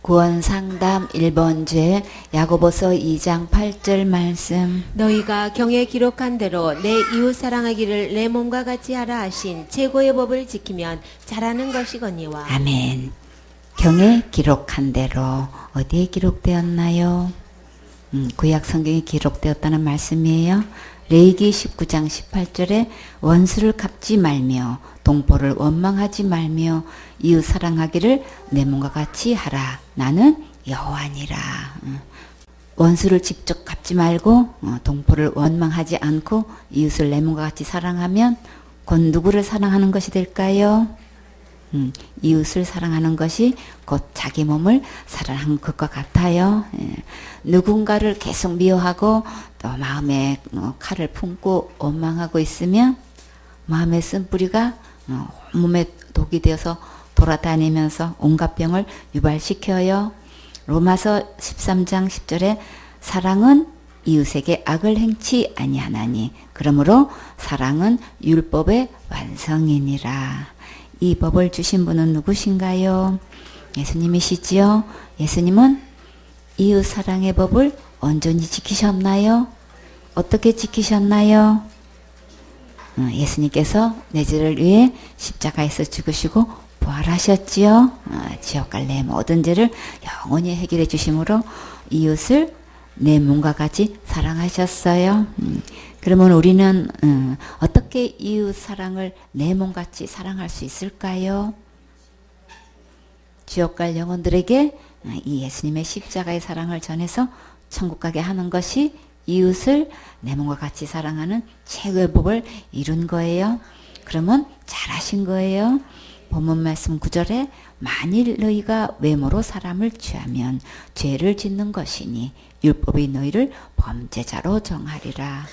구원상담 1번째 야고보서 2장 8절 말씀. 너희가 경에 기록한 대로 내 이웃 사랑하기를 내 몸과 같이 하라 하신 최고의 법을 지키면 잘하는 것이거니와. 아멘. 경에 기록한 대로 어디에 기록되었나요? 구약 성경에 기록되었다는 말씀이에요. 레위기 19장 18절에 원수를 갚지 말며 동포를 원망하지 말며 이웃 사랑하기를 내 몸과 같이 하라. 나는 여호와니라. 원수를 직접 갚지 말고 동포를 원망하지 않고 이웃을 내 몸과 같이 사랑하면 곧 누구를 사랑하는 것이 될까요? 이웃을 사랑하는 것이 곧 자기 몸을 사랑하는 것과 같아요. 누군가를 계속 미워하고 또 마음에 칼을 품고 원망하고 있으면 마음의 쓴뿌리가 몸에 독이 되어서 돌아다니면서 온갖 병을 유발시켜요. 로마서 13장 10절에 사랑은 이웃에게 악을 행치 아니하나니 그러므로 사랑은 율법의 완성이니라. 이 법을 주신 분은 누구신가요? 예수님이시지요. 예수님은 이웃 사랑의 법을 온전히 지키셨나요? 어떻게 지키셨나요? 예수님께서 내 죄를 위해 십자가에서 죽으시고 부활하셨지요. 지옥 갈 내 모든 죄를 영원히 해결해 주심으로 이웃을 내 몸과 같이 사랑하셨어요. 그러면 우리는 어떻게 이웃 사랑을 내 몸같이 사랑할 수 있을까요? 지옥 갈 영혼들에게 이 예수님의 십자가의 사랑을 전해서 천국 가게 하는 것이 이웃을 내 몸과 같이 사랑하는 최고의 법을 이룬 거예요. 그러면 잘하신 거예요. 본문 말씀 9절에 만일 너희가 외모로 사람을 취하면 죄를 짓는 것이니 율법이 너희를 범죄자로 정하리라.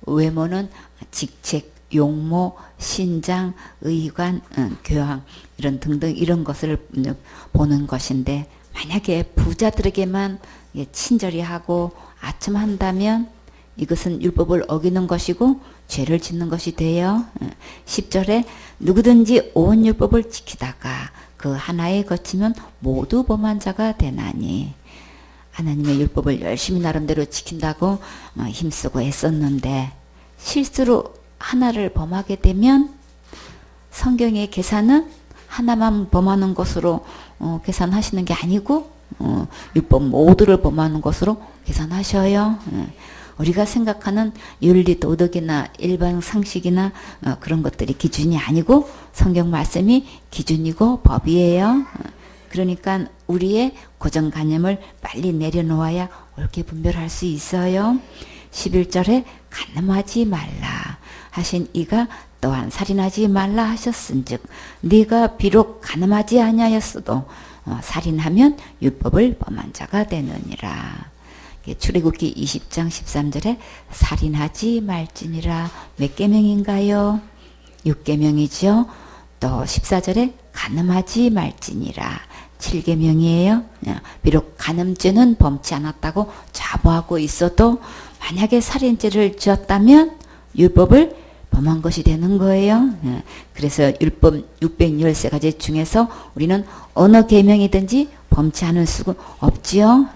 외모는 직책, 용모, 신장, 의관, 교양 이런 등등 이런 것을 보는 것인데 만약에 부자들에게만 친절히 하고 아첨한다면 이것은 율법을 어기는 것이고 죄를 짓는 것이 돼요. 10절에 누구든지 온 율법을 지키다가 그 하나에 거치면 모두 범한 자가 되나니. 하나님의 율법을 열심히 나름대로 지킨다고 힘쓰고 애썼는데 실수로 하나를 범하게 되면 성경의 계산은 하나만 범하는 것으로 계산하시는 게 아니고 율법 모두를 범하는 것으로 계산하셔요. 우리가 생각하는 윤리 도덕이나 일반 상식이나 그런 것들이 기준이 아니고 성경 말씀이 기준이고 법이에요. 그러니까 우리의 고정관념을 빨리 내려놓아야 옳게 분별할 수 있어요. 11절에 간음하지 말라 하신 이가 또한 살인하지 말라 하셨은즉 네가 비록 간음하지 아니하였어도 살인하면 율법을 범한 자가 되느니라. 출애굽기 20장 13절에 살인하지 말지니라. 몇 계명인가요? 6계명이죠. 또 14절에 간음하지 말지니라. 7계명이에요. 비록 간음죄는 범치 않았다고 자부하고 있어도 만약에 살인죄를 지었다면 율법을 범한 것이 되는 거예요. 그래서 율법 613가지 중에서 우리는 어느 계명이든지 범치 않을 수가 없지요.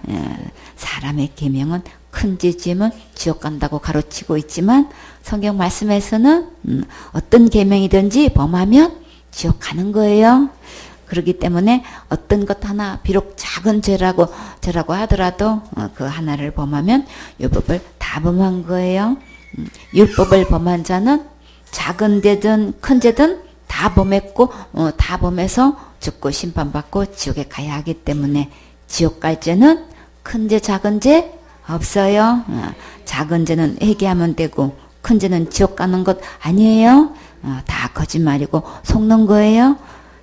사람의 계명은 큰 죄 지으면 지옥 간다고 가르치고 있지만 성경 말씀에서는 어떤 계명이든지 범하면 지옥 가는 거예요. 그렇기 때문에 어떤 것 하나 비록 작은 죄라고 하더라도 그 하나를 범하면 율법을 다 범한 거예요. 율법을 범한 자는 작은 죄든 큰 죄든 다 범했고 다 범해서 죽고 심판받고 지옥에 가야 하기 때문에 지옥 갈 죄는 큰 죄 작은 죄 없어요. 작은 죄는 회개하면 되고 큰 죄는 지옥 가는 것 아니에요. 다 거짓말이고 속는 거예요.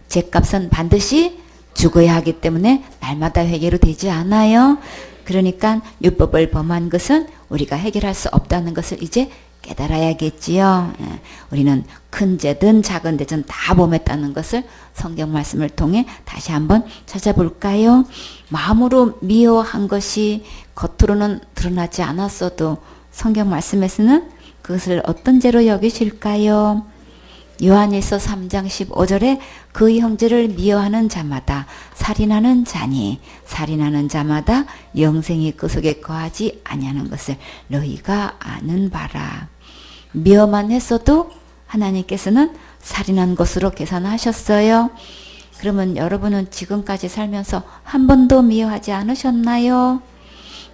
죄값은 반드시 죽어야 하기 때문에 날마다 회개로 되지 않아요. 그러니까 율법을 범한 것은 우리가 해결할 수 없다는 것을 이제 깨달아야겠지요. 우리는 큰 죄든 작은 죄든 다 범했다는 것을 성경 말씀을 통해 다시 한번 찾아볼까요? 마음으로 미워한 것이 겉으로는 드러나지 않았어도 성경 말씀에서는 그것을 어떤 죄로 여기실까요? 요한일서 3장 15절에 그 형제를 미워하는 자마다 살인하는 자니 살인하는 자마다 영생이 그 속에 거하지 아니하는 것을 너희가 아는 바라. 미워만 했어도 하나님께서는 살인한 것으로 계산하셨어요. 그러면 여러분은 지금까지 살면서 한 번도 미워하지 않으셨나요?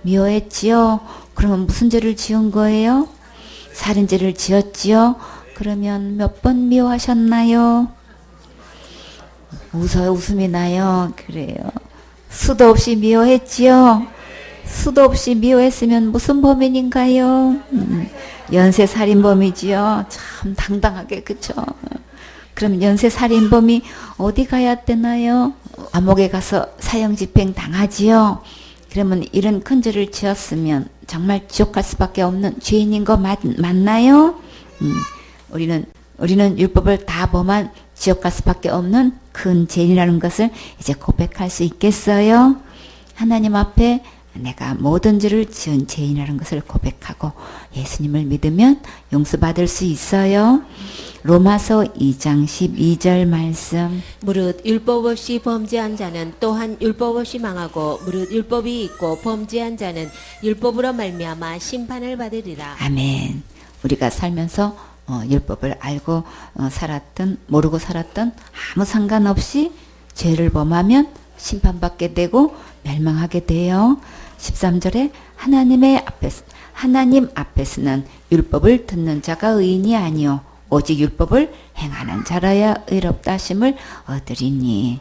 미워했지요? 그러면 무슨 죄를 지은 거예요? 살인죄를 지었지요? 그러면 몇 번 미워하셨나요? 웃어요. 웃음이 나요. 그래요. 수도 없이 미워했지요? 수도 없이 미워했으면 무슨 범인인가요? 연쇄살인범이지요. 참 당당하게, 그쵸? 그럼 연쇄살인범이 어디 가야 되나요? 감옥에 가서 사형집행 당하지요. 그러면 이런 큰 죄를 지었으면 정말 지옥 갈 수밖에 없는 죄인인 거 맞나요? 우리는 율법을 다 범한 지옥 갈 수밖에 없는 큰 죄인이라는 것을 이제 고백할 수 있겠어요? 하나님 앞에 내가 모든 죄를 지은 죄인이라는 것을 고백하고 예수님을 믿으면 용서받을 수 있어요. 로마서 2장 12절 말씀. 무릇 율법 없이 범죄한 자는 또한 율법 없이 망하고 무릇 율법이 있고 범죄한 자는 율법으로 말미암아 심판을 받으리라. 아멘. 우리가 살면서 율법을 알고 살았든 모르고 살았든 아무 상관없이 죄를 범하면 심판받게 되고 멸망하게 돼요. 13절에 하나님 앞에서는 율법을 듣는 자가 의인이 아니요 오직 율법을 행하는 자라야 의롭다 하심을 얻으리니.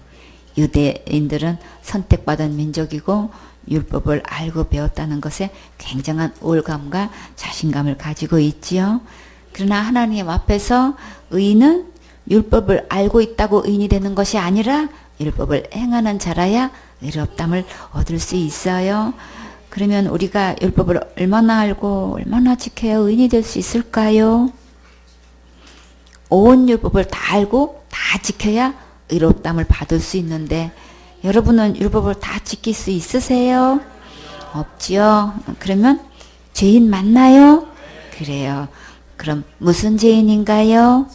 유대인들은 선택받은 민족이고 율법을 알고 배웠다는 것에 굉장한 우월감과 자신감을 가지고 있지요. 그러나 하나님 앞에서 의인은 율법을 알고 있다고 의인이 되는 것이 아니라 율법을 행하는 자라야 의롭담을 얻을 수 있어요. 그러면 우리가 율법을 얼마나 알고 얼마나 지켜야 의인이 될 수 있을까요? 온 율법을 다 알고 다 지켜야 의롭담을 받을 수 있는데 여러분은 율법을 다 지킬 수 있으세요? 없지요. 그러면 죄인 맞나요? 그래요. 그럼 무슨 죄인인가요?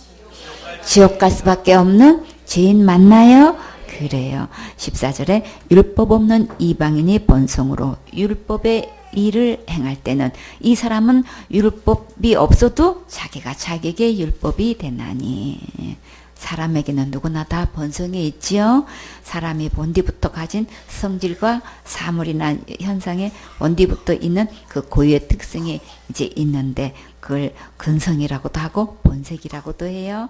지옥 갈 수밖에 없는 죄인 맞나요? 그래요. 14절에 율법 없는 이방인이 본성으로 율법의 일을 행할 때는 이 사람은 율법이 없어도 자기가 자기에게 율법이 되나니. 사람에게는 누구나 다 본성이 있지요. 사람이 본디부터 가진 성질과 사물이나 현상에 본디부터 있는 그 고유의 특성이 이제 있는데 그걸 근성이라고도 하고 본색이라고도 해요.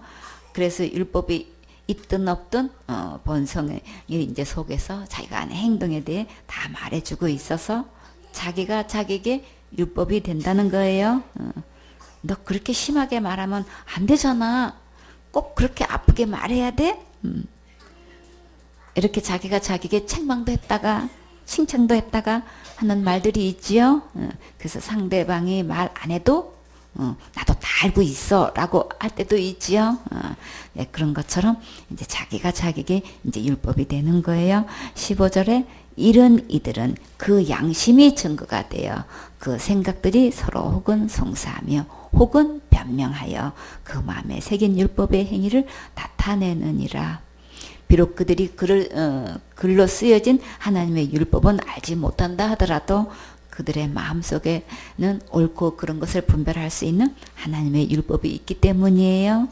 그래서 율법이 있든 없든 본성이 이제 속에서 자기가 하는 행동에 대해 다 말해주고 있어서 자기가 자기에게 율법이 된다는 거예요. 너 그렇게 심하게 말하면 안 되잖아. 꼭 그렇게 아프게 말해야 돼? 이렇게 자기가 자기에게 책망도 했다가 칭찬도 했다가 하는 말들이 있지요. 그래서 상대방이 말 안 해도 나도 다 알고 있어 라고 할 때도 있지요. 네, 그런 것처럼 이제 자기가 자기에게 이제 율법이 되는 거예요. 15절에 이런 이들은 그 양심이 증거가 되어 그 생각들이 서로 혹은 송사하며 혹은 변명하여 그 마음에 새긴 율법의 행위를 나타내느니라. 비록 그들이 글로 쓰여진 하나님의 율법은 알지 못한다 하더라도 그들의 마음속에는 옳고 그런 것을 분별할 수 있는 하나님의 율법이 있기 때문이에요.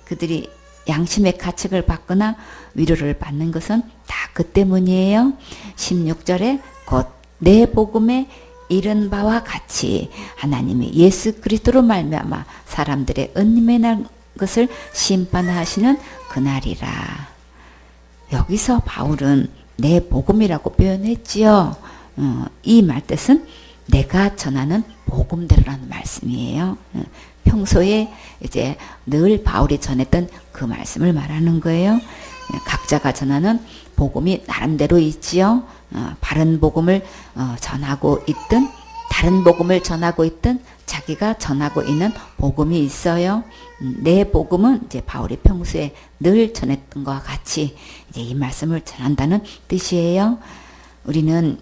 그들이 양심의 가책을 받거나 위로를 받는 것은 다 그 때문이에요. 16절에 곧 내 복음에 이른 바와 같이 하나님이 예수 그리스도로 말미암아 사람들의 은혜난 것을 심판하시는 그날이라. 여기서 바울은 내 복음이라고 표현했지요. 이 말뜻은 내가 전하는 복음대로라는 말씀이에요. 평소에 이제 늘 바울이 전했던 그 말씀을 말하는 거예요. 각자가 전하는 복음이 나름대로 있지요. 바른 복음을 전하고 있든 다른 복음을 전하고 있든 자기가 전하고 있는 복음이 있어요. 내 복음은 이제 바울이 평소에 늘 전했던 것과 같이 이제 이 말씀을 전한다는 뜻이에요. 우리는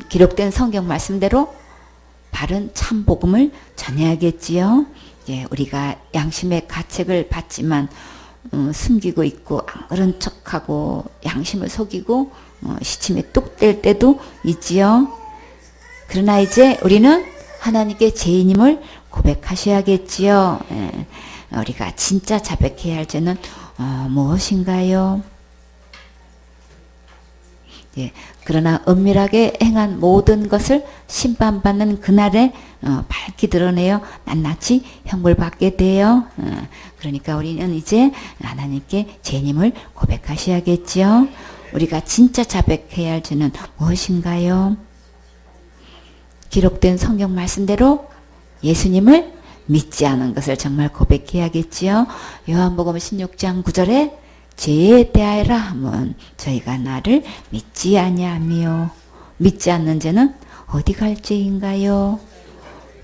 기록된 성경 말씀대로 바른 참 복음을 전해야겠지요. 예, 우리가 양심의 가책을 받지만 숨기고 있고 안 그런 척하고 양심을 속이고 시침에 뚝 뗄 때도 있지요. 그러나 이제 우리는 하나님께 죄인임을 고백하셔야겠지요. 예, 우리가 진짜 자백해야 할 죄는 무엇인가요? 예, 그러나 은밀하게 행한 모든 것을 심판받는 그날에 밝히 드러내어 낱낱이 형벌받게 돼요. 그러니까 우리는 이제 하나님께 죄님을 고백하셔야겠지요. 우리가 진짜 자백해야 할 죄는 무엇인가요? 기록된 성경 말씀대로 예수님을 믿지 않은 것을 정말 고백해야겠지요. 요한복음 16장 9절에 죄에 대하여라 하면 저희가 나를 믿지 아니하며 믿지 않는 죄는 어디 갈 죄인가요?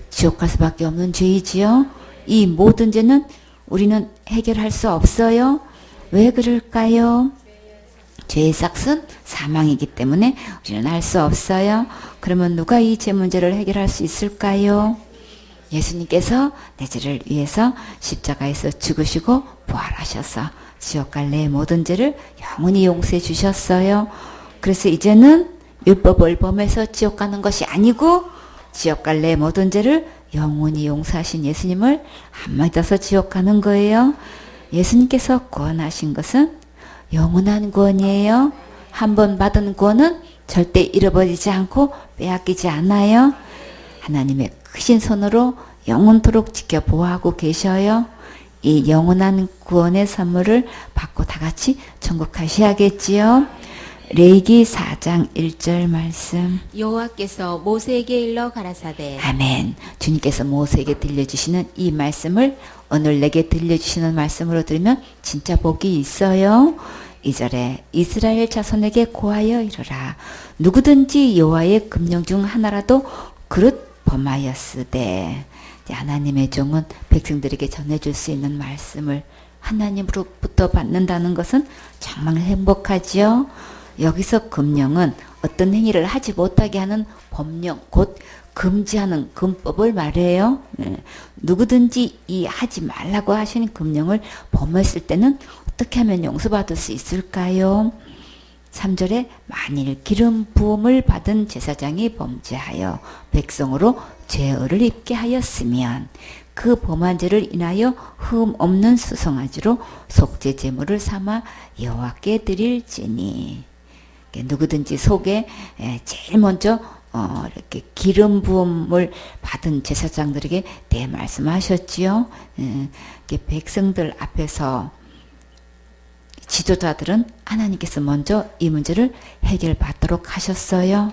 지옥 갈 수밖에 없는 죄이지요. 이 모든 죄는 우리는 해결할 수 없어요. 왜 그럴까요? 죄의 삭은 사망이기 때문에 우리는 알 수 없어요. 그러면 누가 이 죄 문제를 해결할 수 있을까요? 예수님께서 내 죄를 위해서 십자가에서 죽으시고 부활하셔서 지옥 갈 내 모든 죄를 영원히 용서해 주셨어요. 그래서 이제는 율법을 범해서 지옥 가는 것이 아니고 지옥 갈 내 모든 죄를 영원히 용서하신 예수님을 안 믿어서 지옥 가는 거예요. 예수님께서 구원하신 것은 영원한 구원이에요. 한 번 받은 구원은 절대 잃어버리지 않고 빼앗기지 않아요. 하나님의 크신 손으로 영원토록 지켜 보호하고 계셔요. 이 영원한 구원의 선물을 받고 다 같이 천국 가셔야겠지요. 레위기 4장 1절 말씀. 여호와께서 모세에게 일러 가라사대. 아멘. 주님께서 모세에게 들려주시는 이 말씀을 오늘 내게 들려주시는 말씀으로 들으면 진짜 복이 있어요. 2절에 이스라엘 자손에게 고하여 이르라. 누구든지 여호와의 금령 중 하나라도 그릇 범하였으되. 하나님의 종은 백성들에게 전해줄 수 있는 말씀을 하나님으로부터 받는다는 것은 정말 행복하지요. 여기서 금령은 어떤 행위를 하지 못하게 하는 법령, 곧 금지하는 금법을 말해요. 누구든지 이 하지 말라고 하시는 금령을 범했을 때는 어떻게 하면 용서받을 수 있을까요? 3절에 만일 기름 부음을 받은 제사장이 범죄하여 백성으로 죄를 입게 하였으면 그 범한 죄를 인하여 흠 없는 수송아지로 속죄 제물을 삼아 여호와께 드릴지니. 누구든지 속에 제일 먼저 이렇게 기름 부음을 받은 제사장들에게 대 말씀하셨지요. 백성들 앞에서 지도자들은 하나님께서 먼저 이 문제를 해결받도록 하셨어요.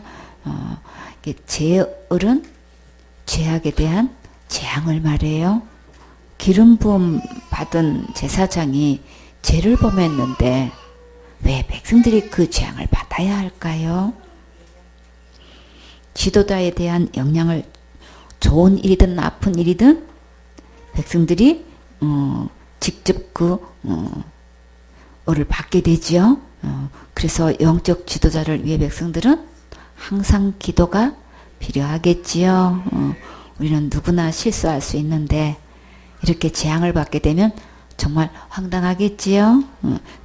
제을은 죄악에 대한 재앙을 말해요. 기름 부음 받은 제사장이 죄를 범했는데 왜 백성들이 그 재앙을 받아야 할까요? 지도자에 대한 영향을 좋은 일이든 나쁜 일이든 백성들이 직접 그 를 받게 되지요. 그래서 영적 지도자를 위해 백성들은 항상 기도가 필요하겠지요. 우리는 누구나 실수할 수 있는데 이렇게 재앙을 받게 되면 정말 황당하겠지요.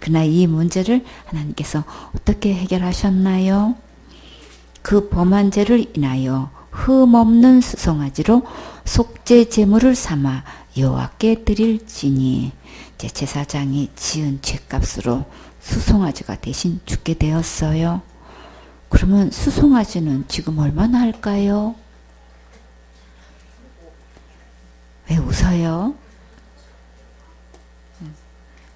그러나 이 문제를 하나님께서 어떻게 해결하셨나요? 그 범한 죄를 인하여 흠없는 수송아지로 속죄 제물을 삼아 여호와께 드릴지니. 제사장이 지은 죄값으로 수송아지가 대신 죽게 되었어요. 그러면 수송아지는 지금 얼마나 할까요? 왜 웃어요?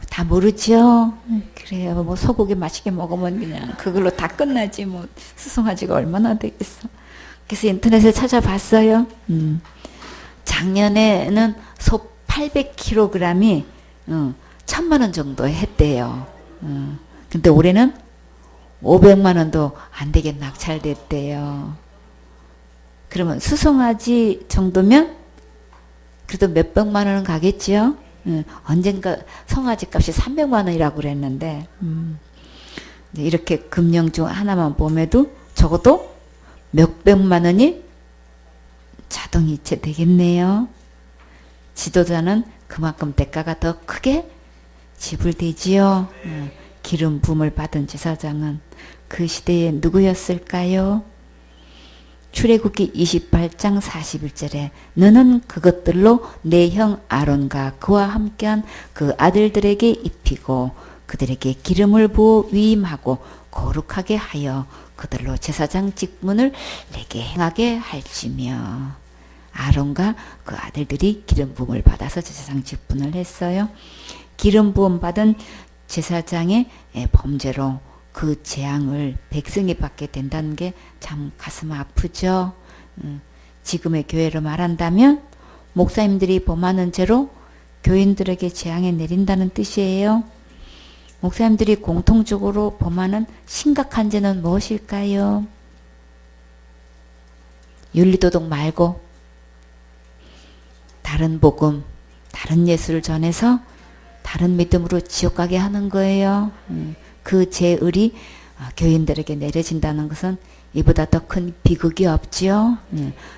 다 모르죠? 그래요. 뭐 소고기 맛있게 먹으면 그냥 그걸로 다 끝나지 뭐 수송아지가 얼마나 되겠어. 그래서 인터넷에 찾아봤어요. 작년에는 소 800kg이 1,000,000원 정도 했대요. 근데 올해는 500만 원도 안 되게 낙찰됐대요. 그러면 수송아지 정도면 그래도 몇백만 원은 가겠지요? 언젠가 송아지 값이 300만 원이라고 그랬는데, 이렇게 금령 중 하나만 보매도 적어도 몇백만 원이 자동이체 되겠네요. 지도자는 그만큼 대가가 더 크게 지불되지요. 기름 부음을 받은 제사장은 그 시대에 누구였을까요? 출애굽기 28장 41절에 너는 그것들로 내 형 아론과 그와 함께한 그 아들들에게 입히고 그들에게 기름을 부어 위임하고 거룩하게 하여 그들로 제사장 직분을 내게 행하게 할지며. 아론과 그 아들들이 기름 부음을 받아서 제사장 직분을 했어요. 기름 부음 받은 제사장의 범죄로 그 재앙을 백성이 받게 된다는 게 참 가슴 아프죠. 지금의 교회로 말한다면 목사님들이 범하는 죄로 교인들에게 재앙이 내린다는 뜻이에요. 목사님들이 공통적으로 범하는 심각한 죄는 무엇일까요? 윤리도덕 말고 다른 복음, 다른 예수를 전해서 다른 믿음으로 지옥 가게 하는 거예요. 그 죄을이 교인들에게 내려진다는 것은 이보다 더 큰 비극이 없지요.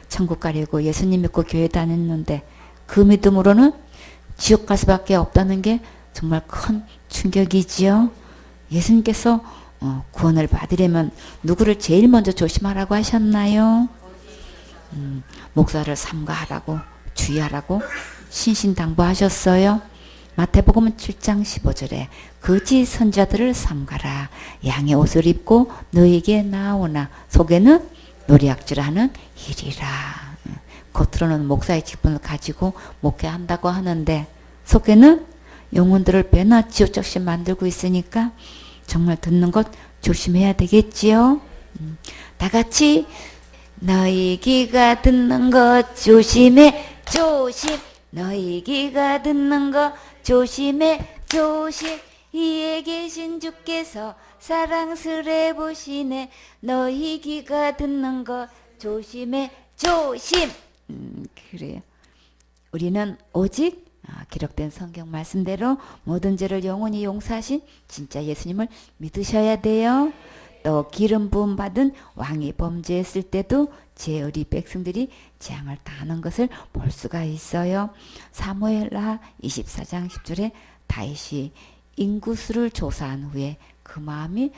천국 가려고 예수님 믿고 교회 다녔는데 그 믿음으로는 지옥 갈 수밖에 없다는 게 정말 큰 충격이지요. 예수님께서 구원을 받으려면 누구를 제일 먼저 조심하라고 하셨나요? 목사를 삼가하라고, 주의하라고 신신당부하셨어요. 마태복음 7장 15절에 거짓 선자들을 삼가라. 양의 옷을 입고 너에게 나오나 속에는 노략질하는 일이라. 겉으로는 목사의 직분을 가지고 목회한다고 하는데 속에는 영혼들을 배나 지옥적시 만들고 있으니까 정말 듣는 것 조심해야 되겠지요. 다 같이 너희 귀가 듣는 것 조심해 조심. 너희 귀가 듣는 것 조심해 조심. 이에 계신 주께서 사랑스레 보시네. 너희 귀가 듣는 것 조심해 조심. 그래요. 우리는 오직 기록된 성경 말씀대로 모든 죄를 영원히 용서하신 진짜 예수님을 믿으셔야 돼요. 또 기름 부음 받은 왕이 범죄했을 때도 제어리 백성들이 재앙을 당하는 것을 볼 수가 있어요. 사무엘하 24장 10절에 다윗이 인구수를 조사한 후에 그 마음이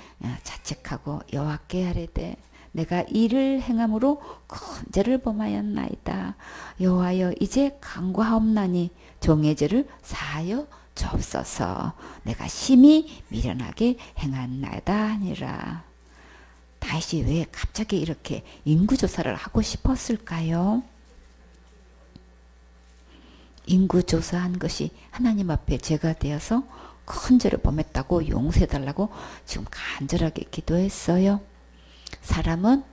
자책하고 여호와께 아뢰되 내가 이를 행함으로 큰 죄를 범하였나이다. 여호와여 이제 간구하옵나니 종의 죄를 사하여 주옵소서. 내가 심히 미련하게 행한나이다 하니라. 다윗이 왜 갑자기 이렇게 인구조사를 하고 싶었을까요? 인구조사한 것이 하나님 앞에 죄가 되어서 큰 죄를 범했다고 용서해달라고 지금 간절하게 기도했어요. 사람은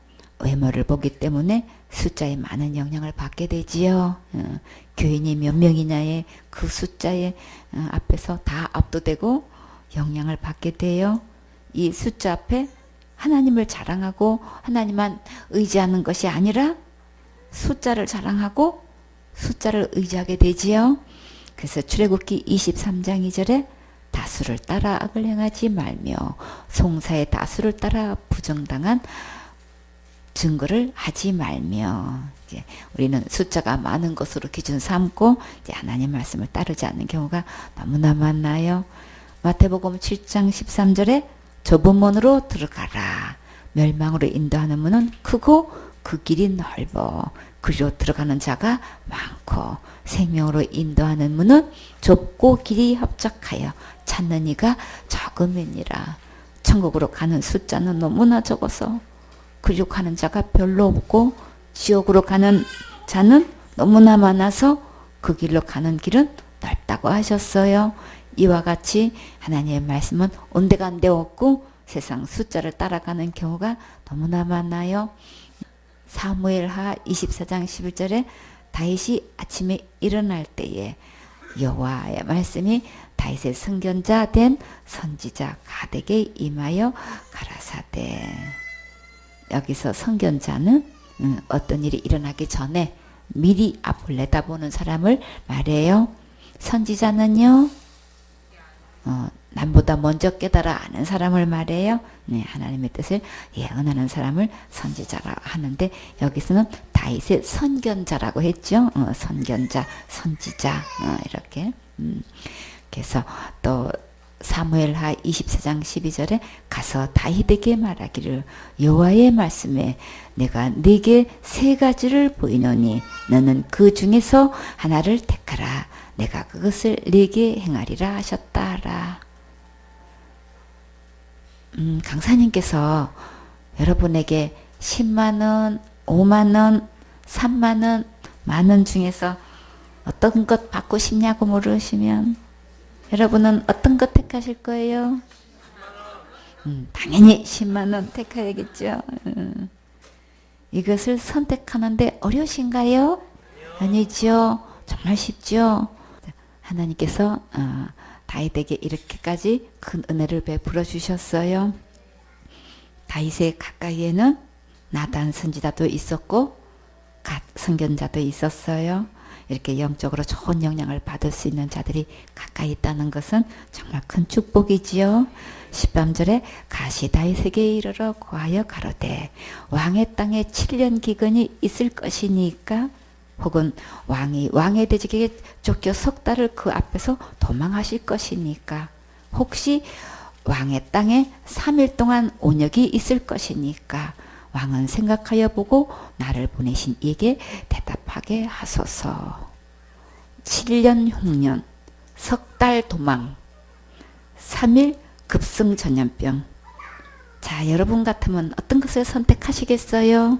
외모를 보기 때문에 숫자에 많은 영향을 받게 되지요. 교인이 몇 명이냐에 그 숫자에 앞에서 다 압도되고 영향을 받게 돼요. 이 숫자 앞에 하나님을 자랑하고 하나님만 의지하는 것이 아니라 숫자를 자랑하고 숫자를 의지하게 되지요. 그래서 출애굽기 23장 2절에 다수를 따라 악을 행하지 말며 송사의 다수를 따라 부정당한 증거를 하지 말며. 이제 우리는 숫자가 많은 것으로 기준 삼고 이제 하나님 말씀을 따르지 않는 경우가 너무나 많나요. 마태복음 7장 13절에 좁은 문으로 들어가라. 멸망으로 인도하는 문은 크고 그 길이 넓어 그리로 들어가는 자가 많고 생명으로 인도하는 문은 좁고 길이 협착하여 찾는 이가 적음이니라. 천국으로 가는 숫자는 너무나 적어서 그리로 가는 자가 별로 없고 지옥으로 가는 자는 너무나 많아서 그 길로 가는 길은 넓다고 하셨어요. 이와 같이 하나님의 말씀은 온데간데 없고 세상 숫자를 따라가는 경우가 너무나 많아요. 사무엘하 24장 11절에 다윗이 아침에 일어날 때에 여호와의 말씀이 다윗의 선견자 된 선지자 갓에게 임하여 가라사대. 여기서 선견자는 어떤 일이 일어나기 전에 미리 앞을 내다보는 사람을 말해요. 선지자는요, 남보다 먼저 깨달아 아는 사람을 말해요. 네, 하나님의 뜻을 예언하는 사람을 선지자라 하는데 여기서는 다윗의 선견자라고 했죠. 선견자, 선지자 이렇게. 그래서 또 사무엘하 24장 12절에 가서 다윗에게 말하기를 여호와의 말씀에 내가 네게 세 가지를 보이노니 너는 그 중에서 하나를 택하라. 내가 그것을 네게 행하리라 하셨다라. 강사님께서 여러분에게 10만원, 5만원, 3만원, 만원 중에서 어떤 것 받고 싶냐고 물으시면 여러분은 어떤 것 택하실 거예요? 당연히 10만원 택해야겠죠. 이것을 선택하는데 어려우신가요? 아니죠. 정말 쉽죠. 하나님께서 다윗에게 이렇게까지 큰 은혜를 베풀어 주셨어요. 다윗의 가까이에는 나단 선지자도 있었고 갓 선견자도 있었어요. 이렇게 영적으로 좋은 영향을 받을 수 있는 자들이 가까이 있다는 것은 정말 큰 축복이지요. 13절에 가시 다윗에게 이르러 고하여 가로되 왕의 땅에 7년 기근이 있을 것이니까 혹은 왕이 왕의 대적에게 쫓겨 석 달을 그 앞에서 도망하실 것이니까 혹시 왕의 땅에 3일 동안 온역이 있을 것이니까 왕은 생각하여 보고 나를 보내신 이에게 대답하게 하소서. 7년 흉년, 석 달 도망, 3일 급성 전염병. 자, 여러분 같으면 어떤 것을 선택하시겠어요?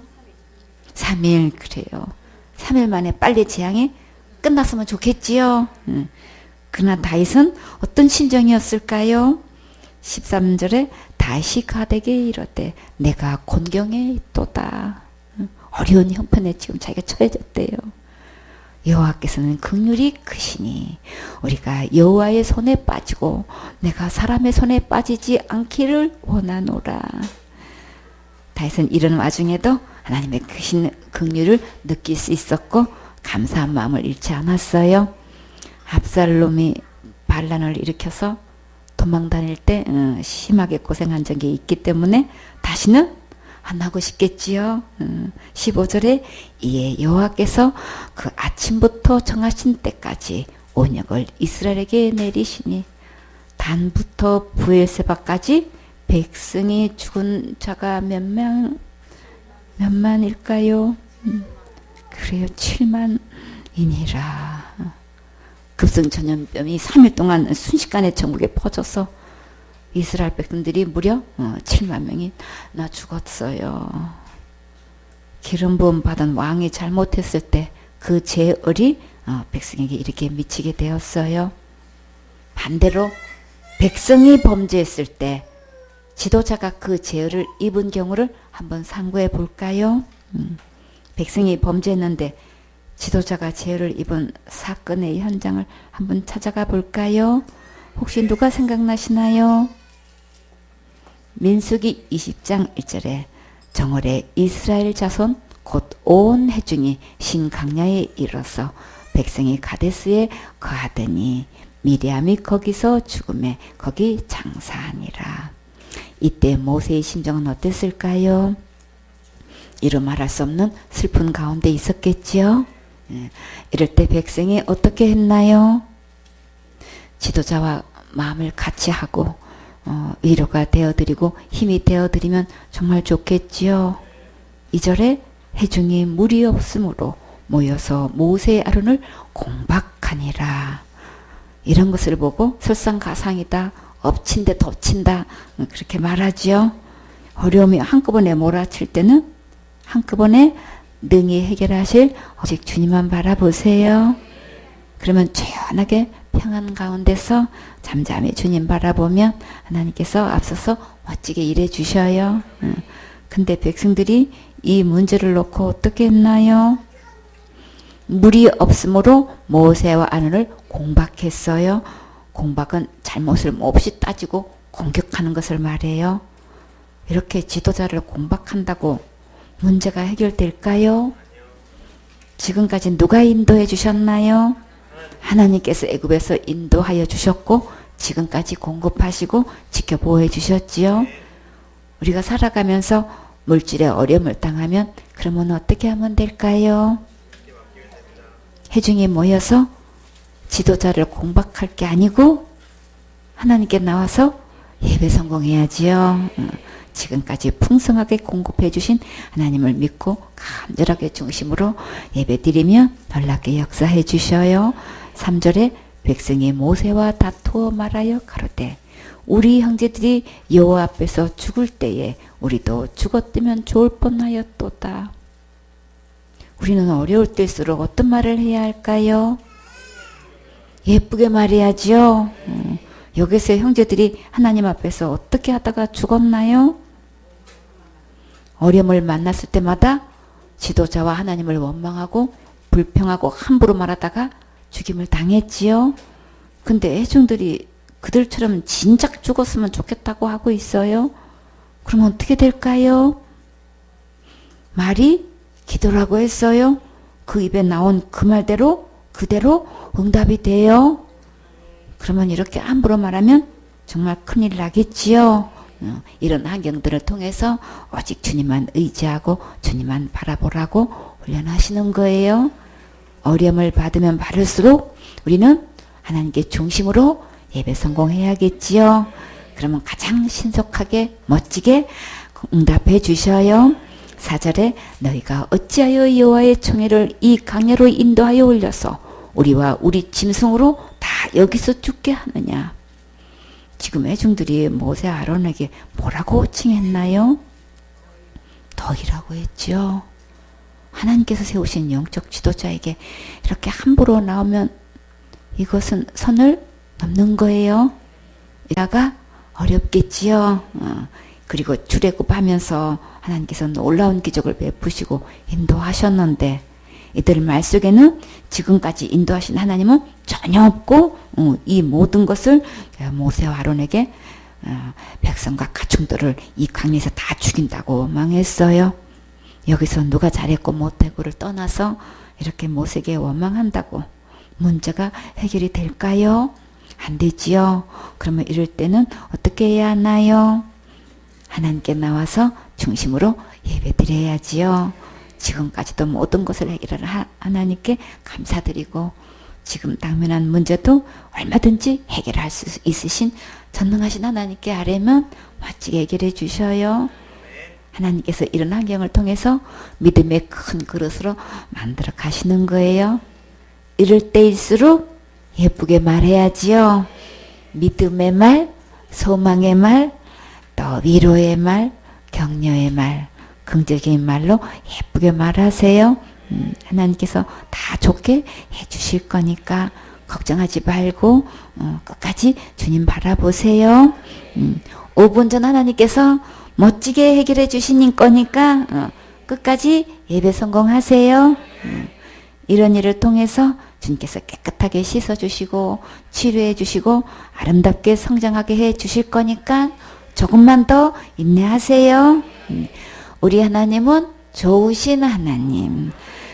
3일, 그래요. 3일 만에 빨리 재앙이 끝났으면 좋겠지요. 그러나 다윗은 어떤 심정이었을까요? 13절에 다시 가되게 이르되 내가 곤경에 있도다. 어려운 형편에 지금 자기가 처해졌대요. 여호와께서는 긍휼이 크시니 우리가 여호와의 손에 빠지고 내가 사람의 손에 빠지지 않기를 원하노라. 다윗은 이런 와중에도 하나님의 크신 긍휼을 느낄 수 있었고 감사한 마음을 잃지 않았어요. 압살롬이 반란을 일으켜서 도망 다닐 때 심하게 고생한 적이 있기 때문에 다시는 안 하고 싶겠지요. 15절에 이에 여호와께서 그 아침부터 정하신 때까지 온역을 이스라엘에게 내리시니 단부터 부엘세바까지 백성이 죽은 자가 몇 만일까요? 그래요. 7만이니라. 급성 전염병이 3일 동안 순식간에 전국에 퍼져서 이스라엘 백성들이 무려 7만 명이 나 죽었어요. 기름 부음 받은 왕이 잘못했을 때 그 죄을이 백성에게 이렇게 미치게 되었어요. 반대로 백성이 범죄했을 때 지도자가 그 죄를 입은 경우를 한번 상고해 볼까요? 백성이 범죄했는데 지도자가 죄를 입은 사건의 현장을 한번 찾아가 볼까요? 혹시 누가 생각나시나요? 민수기 20장 1절에 정월에 이스라엘 자손 곧 온 회중이 신강야에 이르러서 백성이 가데스에 거하더니 미리암이 거기서 죽음에 거기 장사하니라. 이때 모세의 심정은 어땠을까요? 이루 말할 수 없는 슬픈 가운데 있었겠지요. 이럴 때 백성이 어떻게 했나요? 지도자와 마음을 같이 하고 위로가 되어드리고 힘이 되어드리면 정말 좋겠지요. 2절에 회중이 물이 없으므로 모여서 모세의 아론을 공박하니라. 이런 것을 보고 설상가상이다, 엎친데 덮친다 그렇게 말하지요. 어려움이 한꺼번에 몰아칠 때는 한꺼번에 능히 해결하실 오직 주님만 바라보세요. 그러면 조용하게 평안 가운데서 잠잠히 주님 바라보면 하나님께서 앞서서 멋지게 일해 주셔요. 근데 백성들이 이 문제를 놓고 어떻게 했나요? 물이 없으므로 모세와 아론을 공박했어요. 공박은 잘못을 몹시 따지고 공격하는 것을 말해요. 이렇게 지도자를 공박한다고 문제가 해결될까요? 지금까지 누가 인도해 주셨나요? 하나님께서 애굽에서 인도하여 주셨고 지금까지 공급하시고 지켜보호해 주셨지요. 우리가 살아가면서 물질의 어려움을 당하면 그렇게 그러면 어떻게 하면 될까요? 회중이 모여서 지도자를 공박할 게 아니고 하나님께 나와서 예배 성공해야지요. 지금까지 풍성하게 공급해 주신 하나님을 믿고 간절하게 중심으로 예배 드리면 놀랍게 역사해 주셔요. 3절에 백성이 모세와 다투어 말하여 가로되 우리 형제들이 여호와 앞에서 죽을 때에 우리도 죽었으면 좋을 뻔하였도다. 우리는 어려울 때일수록 어떤 말을 해야 할까요? 예쁘게 말해야지요. 여기서 형제들이 하나님 앞에서 어떻게 하다가 죽었나요? 어려움을 만났을 때마다 지도자와 하나님을 원망하고 불평하고 함부로 말하다가 죽임을 당했지요. 근데 회중들이 그들처럼 진작 죽었으면 좋겠다고 하고 있어요. 그럼 어떻게 될까요? 말이 기도라고 했어요. 그 입에 나온 그 말대로 그대로 응답이 돼요. 그러면 이렇게 함부로 말하면 정말 큰일 나겠지요. 이런 환경들을 통해서 오직 주님만 의지하고 주님만 바라보라고 훈련하시는 거예요. 어려움을 받으면 받을수록 우리는 하나님께 중심으로 예배 성공해야겠지요. 그러면 가장 신속하게 멋지게 응답해 주셔요. 4절에 너희가 어찌하여 여호와의 총회를 이 강야로 인도하여 올려서 우리와 우리 짐승으로 다 여기서 죽게 하느냐. 지금 회중들이 모세 아론에게 뭐라고 칭했나요? 너희라고 했죠. 하나님께서 세우신 영적 지도자에게 이렇게 함부로 나오면 이것은 선을 넘는 거예요. 이다가 어렵겠지요. 그리고 출애굽하면서 하나님께서 놀라운 기적을 베푸시고 인도하셨는데 이들 말 속에는 지금까지 인도하신 하나님은 전혀 없고 이 모든 것을 모세와 아론에게 백성과 가축들을 이 강에서 다 죽인다고 원망했어요. 여기서 누가 잘했고 못했고를 떠나서 이렇게 모세에게 원망한다고 문제가 해결이 될까요? 안 되지요. 그러면 이럴 때는 어떻게 해야 하나요? 하나님께 나와서 중심으로 예배드려야지요. 지금까지도 모든 것을 해결하는 하나님께 감사드리고 지금 당면한 문제도 얼마든지 해결할 수 있으신 전능하신 하나님께 아뢰면 멋지게 해결해 주셔요. 하나님께서 이런 환경을 통해서 믿음의 큰 그릇으로 만들어 가시는 거예요. 이럴 때일수록 예쁘게 말해야지요. 믿음의 말, 소망의 말, 또 위로의 말, 격려의 말, 긍정적인 말로 예쁘게 말하세요. 하나님께서 다 좋게 해주실 거니까 걱정하지 말고 끝까지 주님 바라보세요. 5분 전 하나님께서 멋지게 해결해 주신 거니까 끝까지 예배 성공하세요. 이런 일을 통해서 주님께서 깨끗하게 씻어주시고 치료해주시고 아름답게 성장하게 해주실 거니까 조금만 더 인내하세요. 우리 하나님은 좋으신 하나님,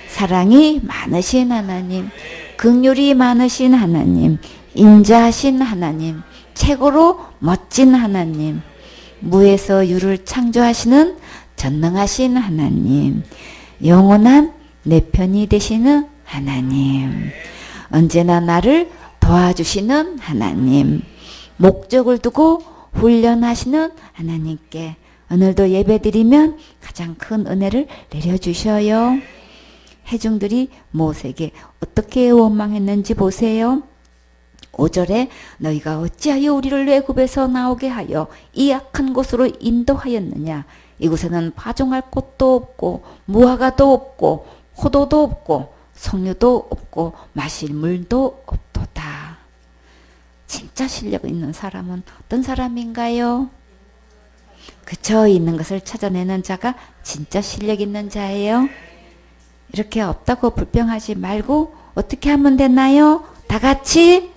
사랑이 많으신 하나님, 긍휼이 많으신 하나님, 인자하신 하나님, 최고로 멋진 하나님, 무에서 유를 창조하시는 전능하신 하나님, 영원한 내 편이 되시는 하나님, 언제나 나를 도와주시는 하나님, 목적을 두고 훈련하시는 하나님께 오늘도 예배드리면 가장 큰 은혜를 내려주셔요. 회중들이 모세에게 어떻게 원망했는지 보세요. 5절에 너희가 어찌하여 우리를 애굽에서 나오게 하여 이 악한 곳으로 인도하였느냐. 이곳에는 파종할 곳도 없고 무화과도 없고 포도도 없고 석류도 없고 마실 물도 없도다. 진짜 실력 있는 사람은 어떤 사람인가요? 그쵸, 있는 것을 찾아내는 자가 진짜 실력 있는 자예요. 이렇게 없다고 불평하지 말고 어떻게 하면 되나요? 다 같이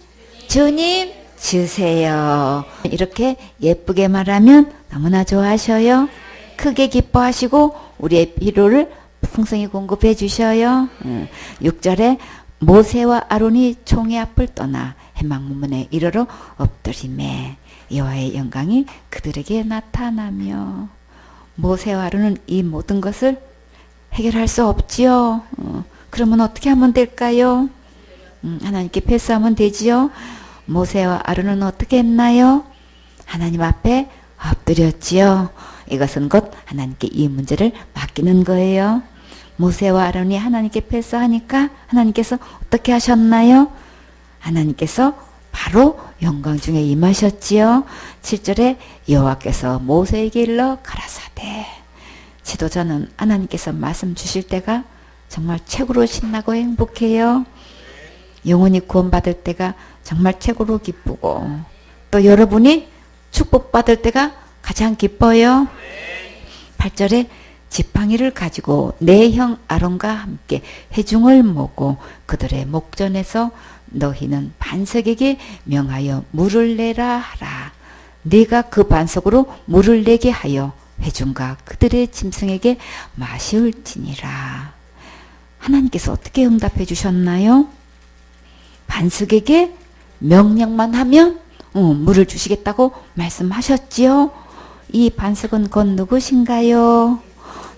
주님 주세요. 이렇게 예쁘게 말하면 너무나 좋아하셔요. 크게 기뻐하시고 우리의 필요를 풍성히 공급해 주셔요. 6절에 모세와 아론이 총회 앞을 떠나 해망문에 이르러 엎드리매 여호와의 영광이 그들에게 나타나며 모세와 아론은 이 모든 것을 해결할 수 없지요. 그러면 어떻게 하면 될까요? 하나님께 패스하면 되지요. 모세와 아론은 어떻게 했나요? 하나님 앞에 엎드렸지요. 이것은 곧 하나님께 이 문제를 맡기는 거예요. 모세와 아론이 하나님께 패스하니까 하나님께서 어떻게 하셨나요? 하나님께서 바로 영광 중에 임하셨지요. 7절에 여호와께서 모세에게 일러 가라사대. 지도자는 하나님께서 말씀 주실 때가 정말 최고로 신나고 행복해요. 영혼이 구원받을 때가 정말 최고로 기쁘고 또 여러분이 축복받을 때가 가장 기뻐요. 8절에 지팡이를 가지고 내 형 아론과 함께 회중을 모고 그들의 목전에서 너희는 반석에게 명하여 물을 내라 하라. 네가 그 반석으로 물을 내게 하여 회중과 그들의 짐승에게 마시울지니라. 하나님께서 어떻게 응답해 주셨나요? 반석에게 명령만 하면 물을 주시겠다고 말씀하셨지요. 이 반석은 곧 누구신가요?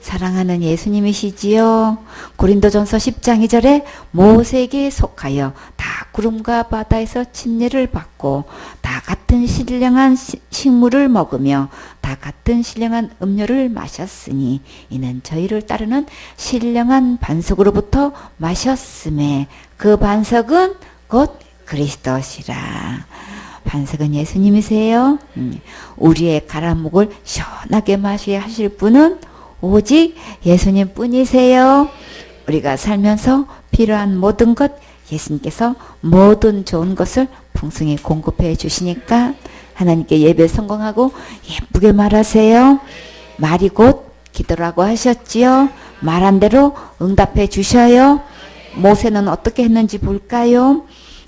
사랑하는 예수님이시지요. 고린도전서 10장 2절에 모세에게 속하여 다 구름과 바다에서 침례를 받고 다 같은 신령한 식물을 먹으며 다 같은 신령한 음료를 마셨으니 이는 저희를 따르는 신령한 반석으로부터 마셨음에 그 반석은 곧 그리스도시라. 반석은 예수님이세요. 우리의 가라목을 시원하게 마시게 하실 분은 오직 예수님 뿐이세요. 우리가 살면서 필요한 모든 것 예수님께서 모든 좋은 것을 풍성히 공급해 주시니까 하나님께 예배 성공하고 예쁘게 말하세요. 말이 곧 기도라고 하셨지요. 말한 대로 응답해 주셔요. 모세는 어떻게 했는지 볼까요?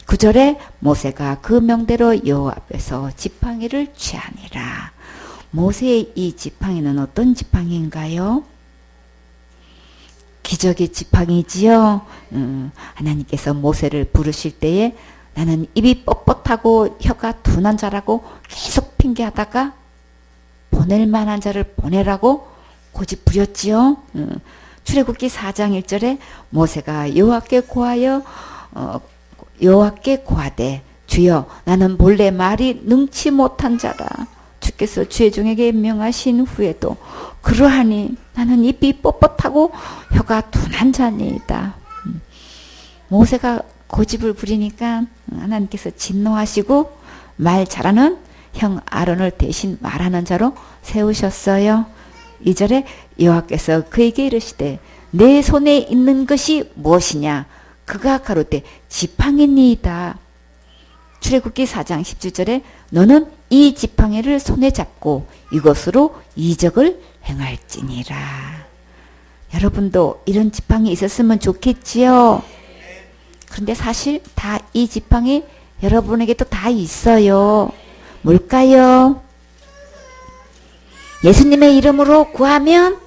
9절에 모세가 그 명대로 여호와 앞에서 지팡이를 취하니라. 모세의 이 지팡이는 어떤 지팡이인가요? 기적의 지팡이지요. 하나님께서 모세를 부르실 때에 나는 입이 뻣뻣하고 혀가 둔한 자라고 계속 핑계하다가 보낼 만한 자를 보내라고 고집 부렸지요. 출애굽기 4장 1절에 모세가 여호와께 고하되 주여 나는 본래 말이 능치 못한 자라. 주께서 주의 종에게 명하신 후에도 그러하니 나는 입이 뻣뻣하고 혀가 둔한 자니이다. 모세가 고집을 부리니까 하나님께서 진노하시고 말 잘하는 형 아론을 대신 말하는 자로 세우셨어요. 2절에 여호와께서 그에게 이르시되 내 손에 있는 것이 무엇이냐? 그가 가로되 지팡이니이다. 출애굽기 4장 17절에 너는 이 지팡이를 손에 잡고 이것으로 이적을 행할지니라. 여러분도 이런 지팡이 있었으면 좋겠지요. 그런데 사실 다 이 지팡이 여러분에게도 다 있어요. 뭘까요? 예수님의 이름으로 구하면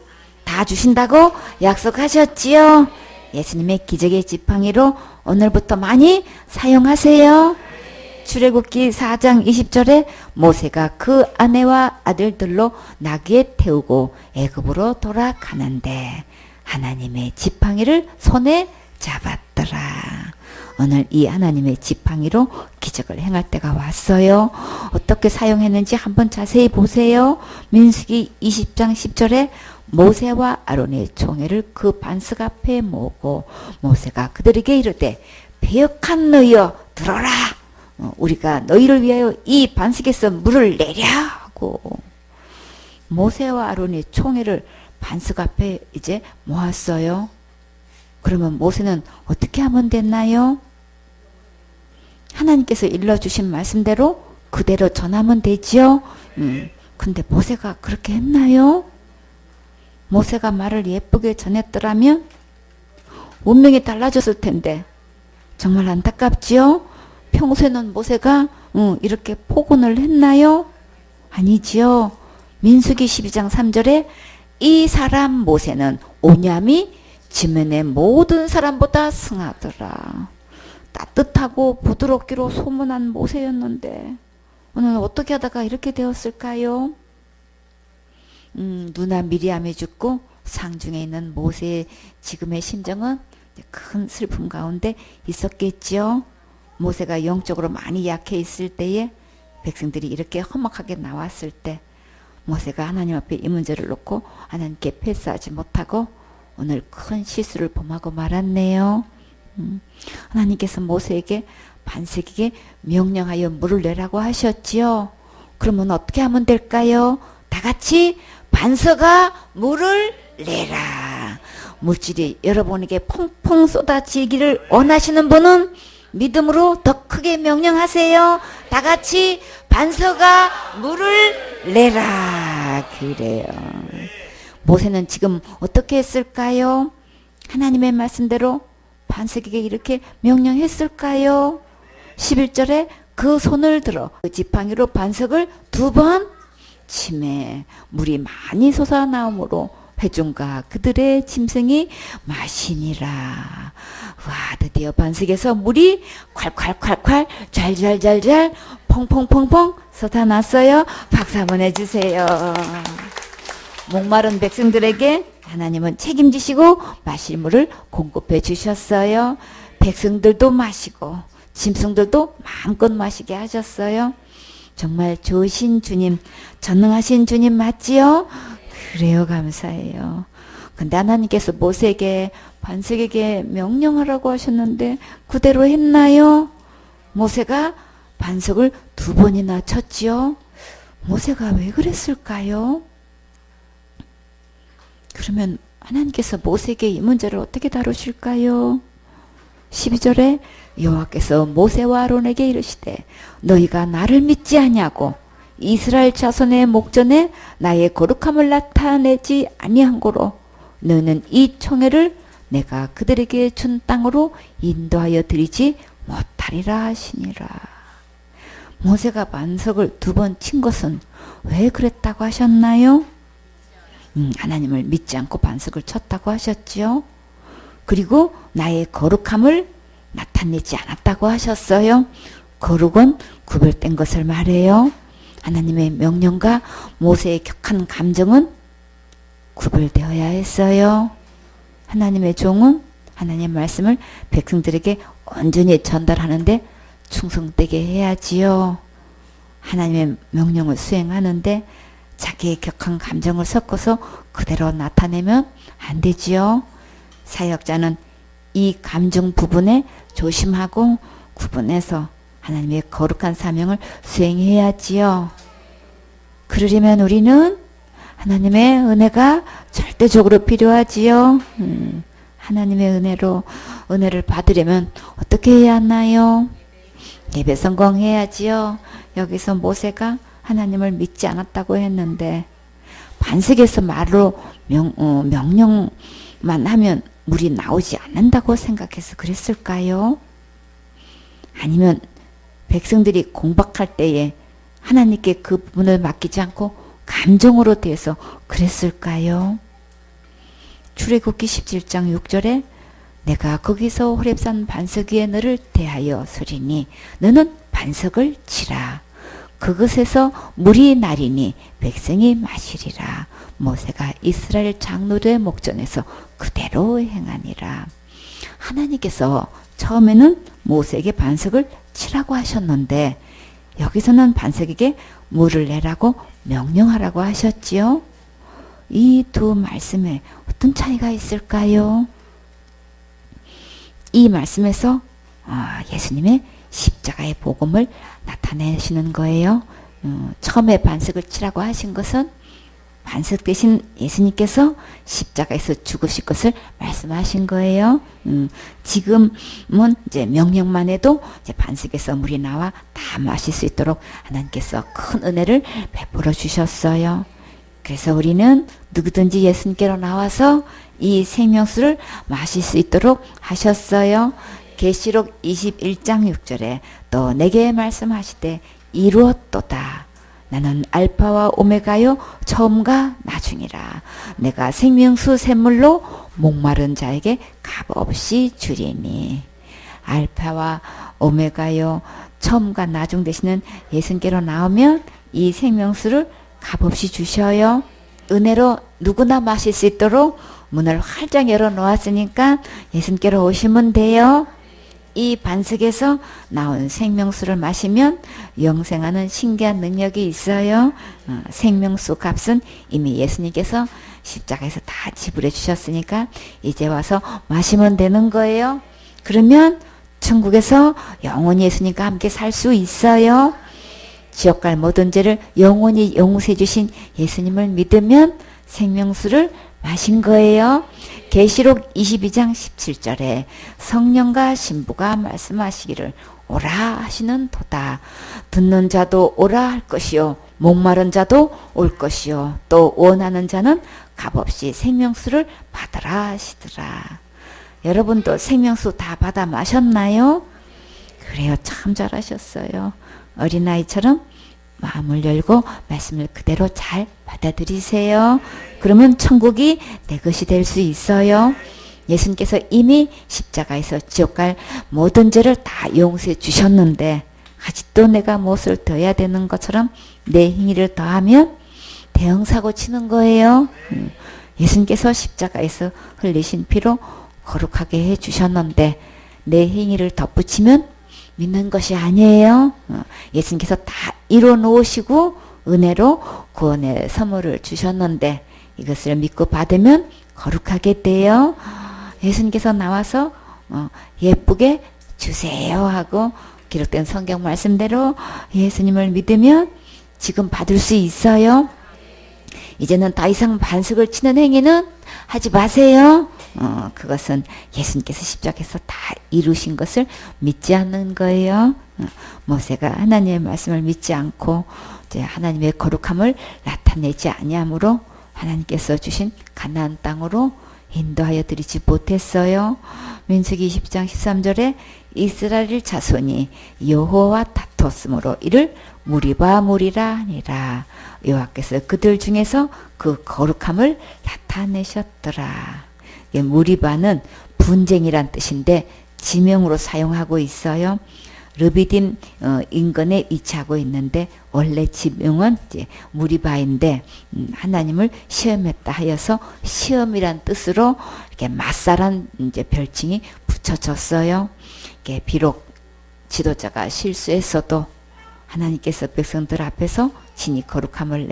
다 주신다고 약속하셨지요. 예수님의 기적의 지팡이로 오늘부터 많이 사용하세요. 출애굽기 4장 20절에 모세가 그 아내와 아들들로 나귀에 태우고 애굽으로 돌아가는데 하나님의 지팡이를 손에 잡았더라. 오늘 이 하나님의 지팡이로 기적을 행할 때가 왔어요. 어떻게 사용했는지 한번 자세히 보세요. 민수기 20장 10절에 모세와 아론의 총회를 그 반석 앞에 모으고 모세가 그들에게 이르되 배역한 너희여 들어라. 우리가 너희를 위하여 이 반석에서 물을 내랴 하고 모세와 아론의 총회를 반석 앞에 이제 모았어요. 그러면 모세는 어떻게 하면 됐나요? 하나님께서 일러주신 말씀대로 그대로 전하면 되지요. 근데 모세가 그렇게 했나요? 모세가 말을 예쁘게 전했더라면 운명이 달라졌을 텐데 정말 안타깝지요. 평소에는 모세가 이렇게 폭언을 했나요? 아니지요. 민수기 12장 3절에 이 사람 모세는 오냐미 지면의 모든 사람보다 승하더라. 따뜻하고 부드럽기로 소문난 모세였는데 오늘 어떻게 하다가 이렇게 되었을까요? 누나 미리암이 죽고 상중에 있는 모세의 지금의 심정은 큰 슬픔 가운데 있었겠지요. 모세가 영적으로 많이 약해 있을 때에 백성들이 이렇게 험악하게 나왔을 때 모세가 하나님 앞에 이 문제를 놓고 하나님께 패스하지 못하고 오늘 큰 실수를 범하고 말았네요. 하나님께서 모세에게 반석에게 명령하여 물을 내라고 하셨지요. 그러면 어떻게 하면 될까요? 다 같이 반석아 물을 내라. 물질이 여러분에게 펑펑 쏟아지기를 원하시는 분은 믿음으로 더 크게 명령하세요. 다 같이 반석아 물을 내라. 그래요. 모세는 지금 어떻게 했을까요? 하나님의 말씀대로 반석에게 이렇게 명령했을까요? 11절에 그 손을 들어 그 지팡이로 반석을 2번 치매 물이 많이 솟아나오므로 회중과 그들의 짐승이 마시니라. 와, 드디어 반석에서 물이 콸콸콸콸 잘잘잘잘 펑펑펑펑 쏟아났어요. 박수 한번 해주세요. 목마른 백성들에게 하나님은 책임지시고 마실 물을 공급해 주셨어요. 백성들도 마시고 짐승들도 마음껏 마시게 하셨어요. 정말 좋으신 주님, 전능하신 주님 맞지요? 그래요. 감사해요. 근데 하나님께서 모세에게 반석에게 명령하라고 하셨는데 그대로 했나요? 모세가 반석을 2번이나 쳤지요. 모세가 왜 그랬을까요? 그러면 하나님께서 모세에게 이 문제를 어떻게 다루실까요? 12절에 여호와께서 모세와 아론에게 이르시되 너희가 나를 믿지 아니하고 이스라엘 자손의 목전에 나의 거룩함을 나타내지 아니한 고로 너는 이 총회를 내가 그들에게 준 땅으로 인도하여 드리지 못하리라 하시니라. 모세가 반석을 2번 친 것은 왜 그랬다고 하셨나요? 하나님을 믿지 않고 반석을 쳤다고 하셨지요. 그리고 나의 거룩함을 나타내지 않았다고 하셨어요. 거룩은 구별된 것을 말해요. 하나님의 명령과 모세의 격한 감정은 구별되어야 했어요. 하나님의 종은 하나님의 말씀을 백성들에게 온전히 전달하는데 충성되게 해야지요. 하나님의 명령을 수행하는데 자기의 격한 감정을 섞어서 그대로 나타내면 안 되지요. 사역자는 이 감정 부분에 조심하고 구분해서 하나님의 거룩한 사명을 수행해야지요. 그러려면 우리는 하나님의 은혜가 절대적으로 필요하지요. 하나님의 은혜를 받으려면 어떻게 해야 하나요? 예배 성공해야지요. 여기서 모세가 하나님을 믿지 않았다고 했는데 반석에서 말로 명령만 하면 물이 나오지 않는다고 생각해서 그랬을까요? 아니면 백성들이 공박할 때에 하나님께 그 부분을 맡기지 않고 감정으로 대해서 그랬을까요? 출애굽기 17장 6절에 내가 거기서 호렙산 반석 위에 너를 대하여 서리니 너는 반석을 치라. 그것에서 물이 나리니 백성이 마시리라. 모세가 이스라엘 장로들의 목전에서 그대로 행하니라. 하나님께서 처음에는 모세에게 반석을 치라고 하셨는데 여기서는 반석에게 물을 내라고 명령하라고 하셨지요. 이 2 말씀에 어떤 차이가 있을까요? 이 말씀에서 예수님의 십자가의 복음을 나타내시는 거예요. 처음에 반석을 치라고 하신 것은 반석 대신 예수님께서 십자가에서 죽으실 것을 말씀하신 거예요. 지금은 이제 명령만 해도 이제 반석에서 물이 나와 다 마실 수 있도록 하나님께서 큰 은혜를 베풀어 주셨어요. 그래서 우리는 누구든지 예수님께로 나와서 이 생명수를 마실 수 있도록 하셨어요. 계시록 21장 6절에 또 내게 말씀하시되 이루었도다. 나는 알파와 오메가요 처음과 나중이라. 내가 생명수 샘물로 목마른 자에게 값없이 주리니. 알파와 오메가요 처음과 나중 되시는 예수님께로 나오면 이 생명수를 값없이 주셔요. 은혜로 누구나 마실 수 있도록 문을 활짝 열어 놓았으니까 예수님께로 오시면 돼요. 이 반석에서 나온 생명수를 마시면 영생하는 신기한 능력이 있어요. 생명수 값은 이미 예수님께서 십자가에서 다 지불해 주셨으니까 이제 와서 마시면 되는 거예요. 그러면 천국에서 영원히 예수님과 함께 살 수 있어요. 지옥 갈 모든 죄를 영원히 용서해 주신 예수님을 믿으면 생명수를 마신 거예요. 계시록 22장 17절에 성령과 신부가 말씀하시기를 오라 하시는 도다. 듣는 자도 오라 할 것이요 목마른 자도 올 것이요 또 원하는 자는 값없이 생명수를 받으라 하시더라. 여러분도 생명수 다 받아 마셨나요? 그래요. 참 잘하셨어요. 어린아이처럼 마음을 열고 말씀을 그대로 잘 받아들이세요. 그러면 천국이 내 것이 될 수 있어요. 예수님께서 이미 십자가에서 지옥 갈 모든 죄를 다 용서해 주셨는데 아직도 내가 무엇을 더해야 되는 것처럼 내 행위를 더하면 대형사고 치는 거예요. 예수님께서 십자가에서 흘리신 피로 거룩하게 해 주셨는데 내 행위를 덧붙이면 믿는 것이 아니에요. 예수님께서 다 이뤄 놓으시고 은혜로 구원의 선물을 주셨는데 이것을 믿고 받으면 거룩하게 돼요. 예수님께서 나와서 예쁘게 주세요 하고 기록된 성경 말씀대로 예수님을 믿으면 지금 받을 수 있어요. 이제는 더 이상 반석을 치는 행위는 하지 마세요. 그것은 예수님께서 십자가에서 다 이루신 것을 믿지 않는 거예요. 모세가 하나님의 말씀을 믿지 않고 이제 하나님의 거룩함을 나타내지 아니하므로 하나님께서 주신 가나안 땅으로 인도하여 드리지 못했어요. 민수기 20장 13절에 이스라엘 자손이 여호와와 다퉜으므로 이를 무리바 무리라 하니라. 여호와께서 그들 중에서 그 거룩함을 나타내셨더라. 무리바는 분쟁이란 뜻인데 지명으로 사용하고 있어요. 르비딤 인근에 위치하고 있는데 원래 지명은 이제 무리바인데 하나님을 시험했다 하여서 시험이란 뜻으로 이렇게 맞사란 이제 별칭이 붙여졌어요. 이게 비록 지도자가 실수했어도 하나님께서 백성들 앞에서 진히 거룩함을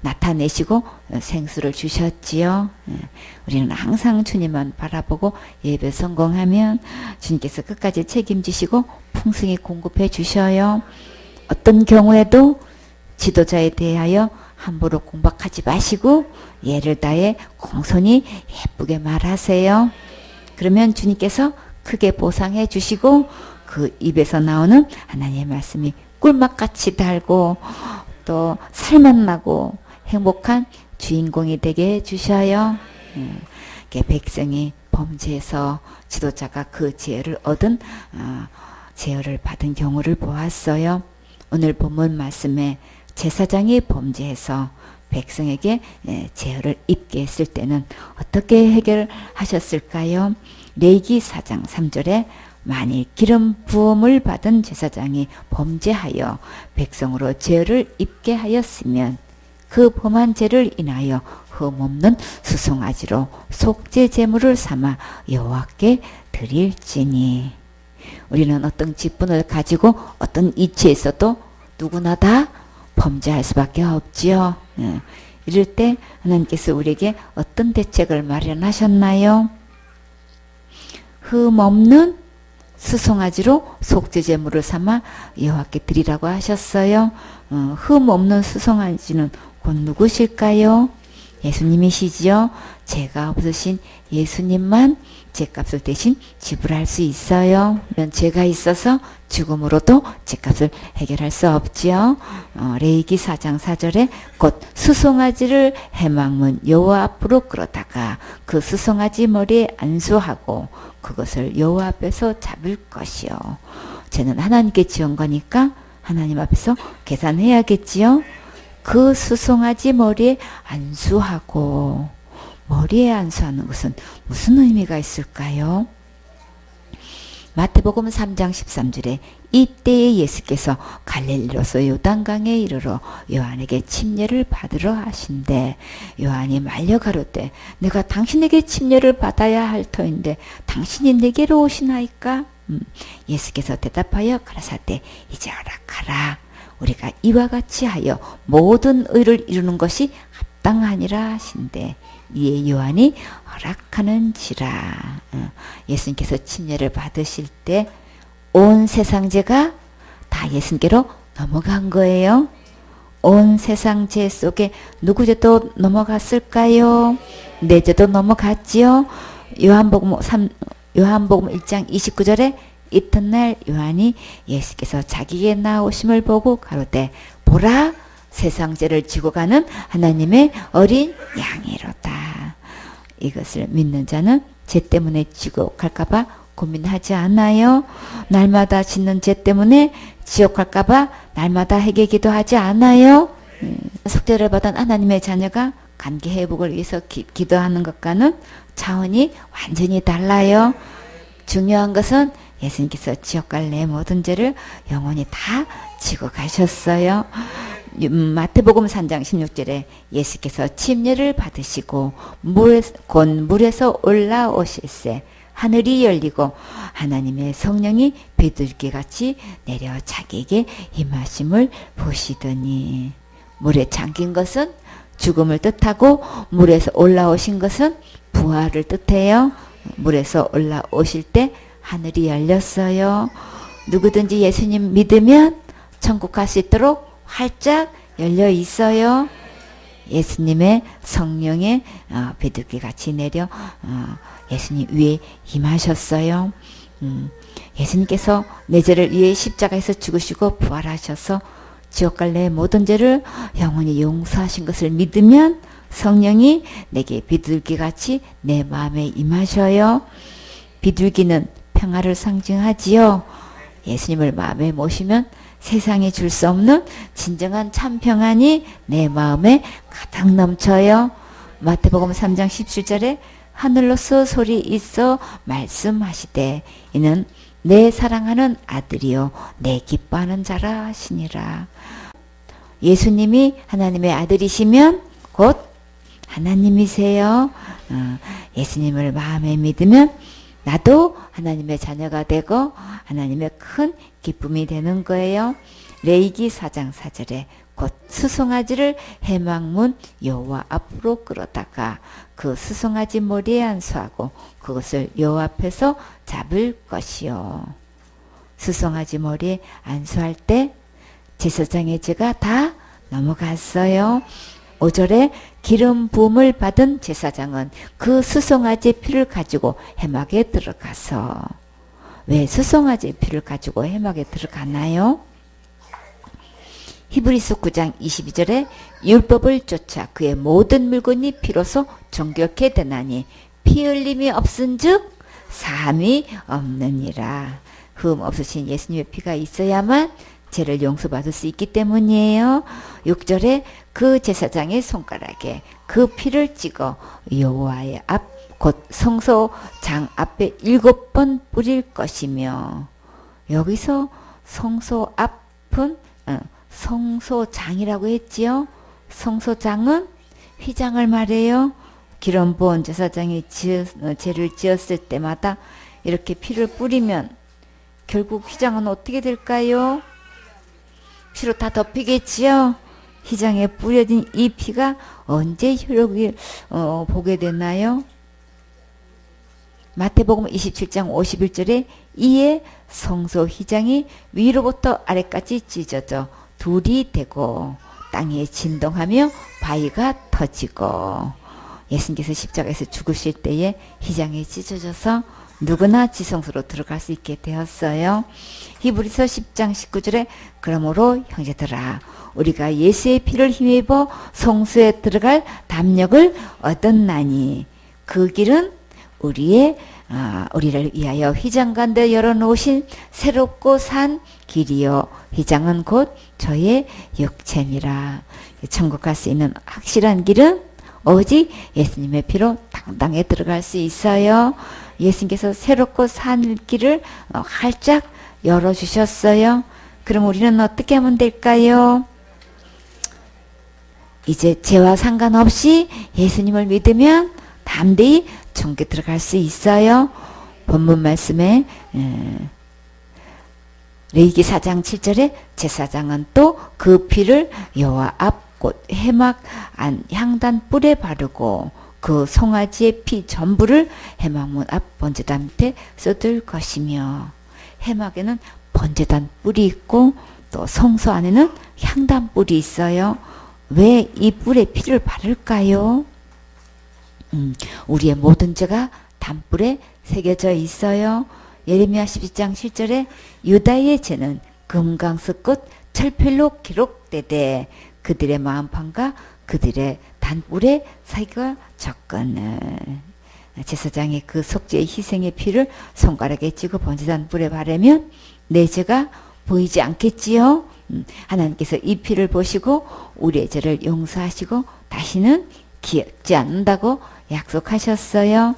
나타내시고 생수를 주셨지요. 우리는 항상 주님만 바라보고 예배 성공하면 주님께서 끝까지 책임지시고 풍성히 공급해 주셔요. 어떤 경우에도 지도자에 대하여 함부로 공박하지 마시고 예를 다해 공손히 예쁘게 말하세요. 그러면 주님께서 크게 보상해 주시고 그 입에서 나오는 하나님의 말씀이 꿀맛같이 달고 또 살맛나고 행복한 주인공이 되게 해주셔요. 백성이 범죄해서 지도자가 그 제어를 얻은 제어를 받은 경우를 보았어요. 오늘 본문 말씀에 제사장이 범죄해서 백성에게 제어를 입게 했을 때는 어떻게 해결하셨을까요? 레위기 4장 3절에 만일 기름 부음을 받은 제사장이 범죄하여 백성으로 죄를 입게 하였으면 그 범한 죄를 인하여 흠없는 수송아지로 속죄 제물을 삼아 여호와께 드릴지니. 우리는 어떤 직분을 가지고 어떤 이치에 있어도 누구나 다 범죄할 수밖에 없지요. 이럴 때 하나님께서 우리에게 어떤 대책을 마련하셨나요? 흠없는 수송아지로 속죄제물을 삼아 여호와께 드리라고 하셨어요. 흠 없는 수송아지는 곧 누구실까요? 예수님이시지요. 죄가 없으신 예수님만 죄값을 대신 지불할 수 있어요. 죄가 있어서 죽음으로도 죄값을 해결할 수 없지요. 레위기 4장 4절에 곧 수송아지를 해망문 여호와 앞으로 끌어다가 그 수송아지 머리에 안수하고 그것을 여호와 앞에서 잡을 것이요. 죄는 하나님께 지은 거니까 하나님 앞에서 계산해야겠지요. 그 수송아지 머리에 안수하고, 머리에 안수하는 것은 무슨 의미가 있을까요? 마태복음 3장 13절에 이때에 예수께서 갈릴리로서 요단강에 이르러 요한에게 침례를 받으러 하신대. 요한이 말려 가로되 내가 당신에게 침례를 받아야 할 터인데 당신이 내게로 오시나이까? 예수께서 대답하여 가라사대 이제 허락하라. 우리가 이와 같이 하여 모든 의를 이루는 것이 합당하니라 하신대. 이에 요한이 허락하는지라. 예수님께서 침례를 받으실 때 온 세상 죄가 다 예수님께로 넘어간 거예요. 온 세상 죄 속에 누구 죄도 넘어갔을까요? 내 죄도 넘어갔지요. 요한복음 1장 29절에 이튿날 요한이 예수께서 자기에게 나오심을 보고 가로되 보라 세상 죄를 지고 가는 하나님의 어린 양이로다. 이것을 믿는 자는 죄 때문에 지옥 갈까봐 고민하지 않아요. 날마다 짓는 죄 때문에 지옥 갈까봐 날마다 회개 기도하지 않아요. 속죄를 받은 하나님의 자녀가 관계 회복을 위해서 기도하는 것과는 차원이 완전히 달라요. 중요한 것은 예수님께서 지옥 갈 내 모든 죄를 영원히 다 지고 가셨어요. 마태복음 3장 16절에 예수께서 침례를 받으시고 곧 물에서 올라오실세 하늘이 열리고 하나님의 성령이 비둘기같이 내려 자기에게 임하심을 보시더니 물에 잠긴 것은 죽음을 뜻하고 물에서 올라오신 것은 부활을 뜻해요. 물에서 올라오실 때 하늘이 열렸어요. 누구든지 예수님 믿으면 천국 갈 수 있도록 활짝 열려 있어요. 예수님의 성령의 비둘기 같이 내려 예수님 위에 임하셨어요. 예수님께서 내 죄를 위해 십자가에서 죽으시고 부활하셔서 지옥 갈 내 모든 죄를 영원히 용서하신 것을 믿으면 성령이 내게 비둘기 같이 내 마음에 임하셔요. 비둘기는 평화를 상징하지요. 예수님을 마음에 모시면 세상에 줄 수 없는 진정한 참 평안이 내 마음에 가득 넘쳐요. 마태복음 3장 17절에 하늘로서 소리 있어 말씀하시되 이는 내 사랑하는 아들이요 내 기뻐하는 자라 하시니라. 예수님이 하나님의 아들이시면 곧 하나님이세요. 예수님을 마음에 믿으면 나도 하나님의 자녀가 되고 하나님의 큰 기쁨이 되는 거예요. 레위기 4장 4절에 곧 수송아지를 회막문 여호와 앞으로 끌어다가 그 수송아지 머리에 안수하고 그것을 여호와 앞에서 잡을 것이요. 수송아지 머리에 안수할 때 제사장의 죄가 다 넘어갔어요. 5절에 기름 부음을 받은 제사장은 그 수송아지 피를 가지고 회막에 들어가서 왜 수송아지 피를 가지고 회막에 들어가나요? 히브리서 9장 22절에 율법을 쫓아 그의 모든 물건이 피로서 정결케 되나니 피 흘림이 없은즉 사함이 없느니라. 흠 없으신 예수님의 피가 있어야만 죄를 용서받을 수 있기 때문이에요. 6절에 그 제사장의 손가락에 그 피를 찍어 여호와의 앞 곧 성소장 앞에 7번 뿌릴 것이며 여기서 성소 앞은 성소장이라고 했지요. 성소장은 휘장을 말해요. 기름 부은 제사장이 죄를 지었을 때마다 이렇게 피를 뿌리면 결국 휘장은 어떻게 될까요? 피로 다 덮이겠지요. 휘장에 뿌려진 이 피가 언제 효력을 보게 되나요? 마태복음 27장 51절에 이에 성소 휘장이 위로부터 아래까지 찢어져 둘이 되고 땅에 진동하며 바위가 터지고 예수님께서 십자가에서 죽으실 때에 휘장이 찢어져서 누구나 지성소로 들어갈 수 있게 되었어요. 히브리서 10장 19절에 그러므로 형제들아 우리가 예수의 피를 힘입어 성소에 들어갈 담력을 얻었나니 그 길은 우리를 위하여 휘장간데 열어놓으신 새롭고 산 길이요 휘장은 곧 저의 육체니라. 천국 갈 수 있는 확실한 길은 오직 예수님의 피로 당당히 들어갈 수 있어요. 예수님께서 새롭고 산 길을 활짝 열어주셨어요. 그럼 우리는 어떻게 하면 될까요? 이제 죄와 상관없이 예수님을 믿으면 담대히 천국에 들어갈 수 있어요. 본문 말씀에 레위기 4장 7절에 제사장은 또 그 피를 여호와 앞 곧 회막 안 향단 뿔에 바르고 그 송아지의 피 전부를 회막문 앞 번제단 밑에 쏟을 것이며, 회막에는 번제단 뿔이 있고 또 성소 안에는 향단 뿔이 있어요. 왜 이 뿔에 피를 바를까요? 우리의 모든 죄가 단뿔에 새겨져 있어요. 예레미야 12장 7절에 유다의 죄는 금강석꽃 철필로 기록되되 그들의 마음판과 그들의 단뿔에 새겨 적거늘. 제사장이 그 속죄의 희생의 피를 손가락에 쥐고 번제단 뿔에 바르면 내 죄가 보이지 않겠지요. 하나님께서 이 피를 보시고 우리의 죄를 용서하시고 다시는 기억지 않는다고 약속하셨어요.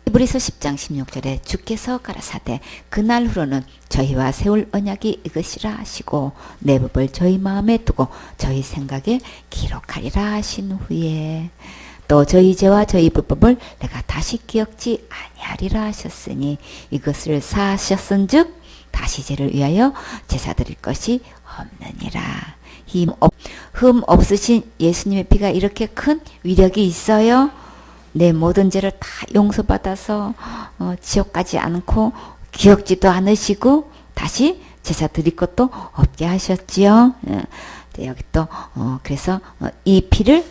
히브리서 10장 16절에 주께서 가라사대 그날 후로는 저희와 세울 언약이 이것이라 하시고 내 법을 저희 마음에 두고 저희 생각에 기록하리라 하신 후에 또 저희 죄와 저희 불법을 내가 다시 기억지 아니하리라 하셨으니 이것을 사하셨은즉 다시 죄를 위하여 제사 드릴 것이 없느니라. 흠 없으신 예수님의 피가 이렇게 큰 위력이 있어요. 내 모든 죄를 다 용서받아서 지옥 가지 않고 기억지도 않으시고 다시 제사 드릴 것도 없게 하셨지요. 여기 또 그래서 이 피를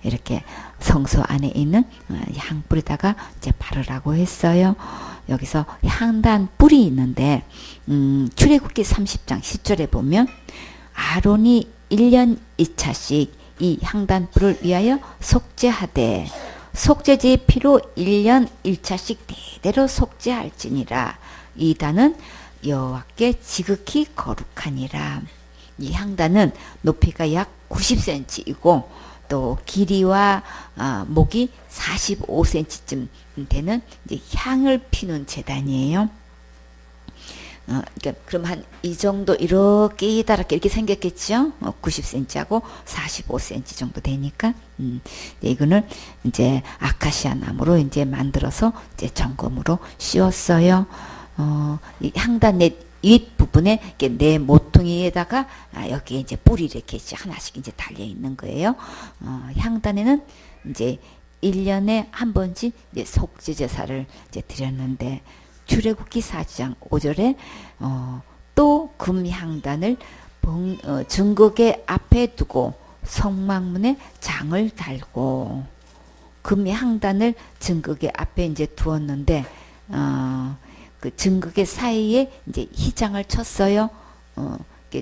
이렇게 성소 안에 있는 향불에다가 이제 바르라고 했어요. 여기서 향단 뿔이 있는데 출애굽기 30장 10절에 보면 아론이 1년 2차씩 이 향단 뿔을 위하여 속죄하되 속죄제의 피로 1년 1차씩 대대로 속죄할지니라. 이 단은 여호와께 지극히 거룩하니라. 이 향단은 높이가 약 90cm이고 또 길이와 목이 45cm쯤 되는 이제 향을 피는 제단이에요. 그러니까 그럼 한 이 정도 이렇게 이다랗게 이렇게 생겼겠죠. 90cm하고 45cm 정도 되니까 이거는 이제 아카시아 나무로 이제 만들어서 이제 정금으로 씌웠어요. 이 향단 윗 부분에 내 모퉁이에다가 여기에 이제 뿔이 이렇게 하나씩 이제 달려 있는 거예요. 향단에는 이제 1년에 한 번씩 이제 속죄 제사를 이제 드렸는데 출애굽기 4장 5절에 또 금향단을 증거계 앞에 두고 성막문에 장을 달고, 금향단을 증거계 앞에 이제 두었는데 그 증거계 사이에 이제 휘장을 쳤어요.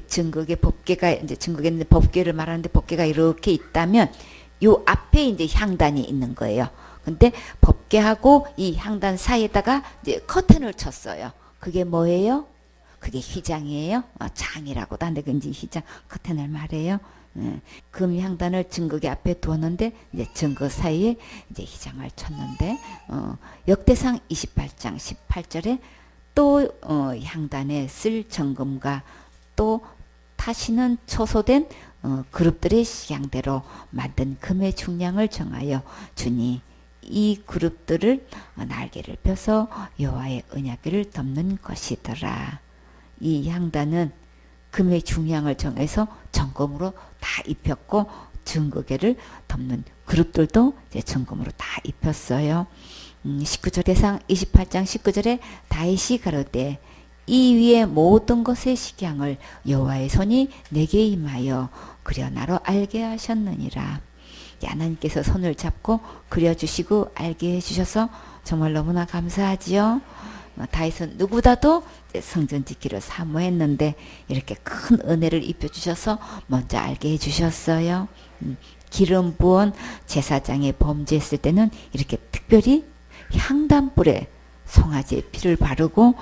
증거계 법궤가 이제 증거계 법궤를 말하는데 법궤가 이렇게 있다면 요 앞에 이제 향단이 있는 거예요. 근데 법궤하고 이 향단 사이에다가 이제 커튼을 쳤어요. 그게 뭐예요? 그게 휘장이에요. 장이라고도 하는데 그 이제 휘장 커튼을 말해요. 금향단을 증거계 앞에 두었는데 이제 증거 사이에 이제 휘장을 쳤는데 역대상 28장 18절에 또 향단에 쓸 정금과 또 타시는 초소된 그룹들의 식양대로 만든 금의 중량을 정하여 주니 이 그룹들을 날개를 펴서 여호와의 언약궤를 덮는 것이더라. 이 향단은 금의 중량을 정해서 정금으로 다 입혔고 증거궤를 덮는 그룹들도 이제 정금으로 다 입혔어요. 19절에상 28장 19절에 다윗이 가로되 이 위에 모든 것의 식양을 여호와의 손이 내게 임하여 그려 나로 알게 하셨느니라. 하나님께서 손을 잡고 그려주시고 알게 해주셔서 정말 너무나 감사하지요. 다윗은 누구보다도 성전 짓기를 사모했는데 이렇게 큰 은혜를 입혀주셔서 먼저 알게 해주셨어요. 기름 부은 제사장에 범죄했을 때는 이렇게 특별히 향단불에 송아지의 피를 바르고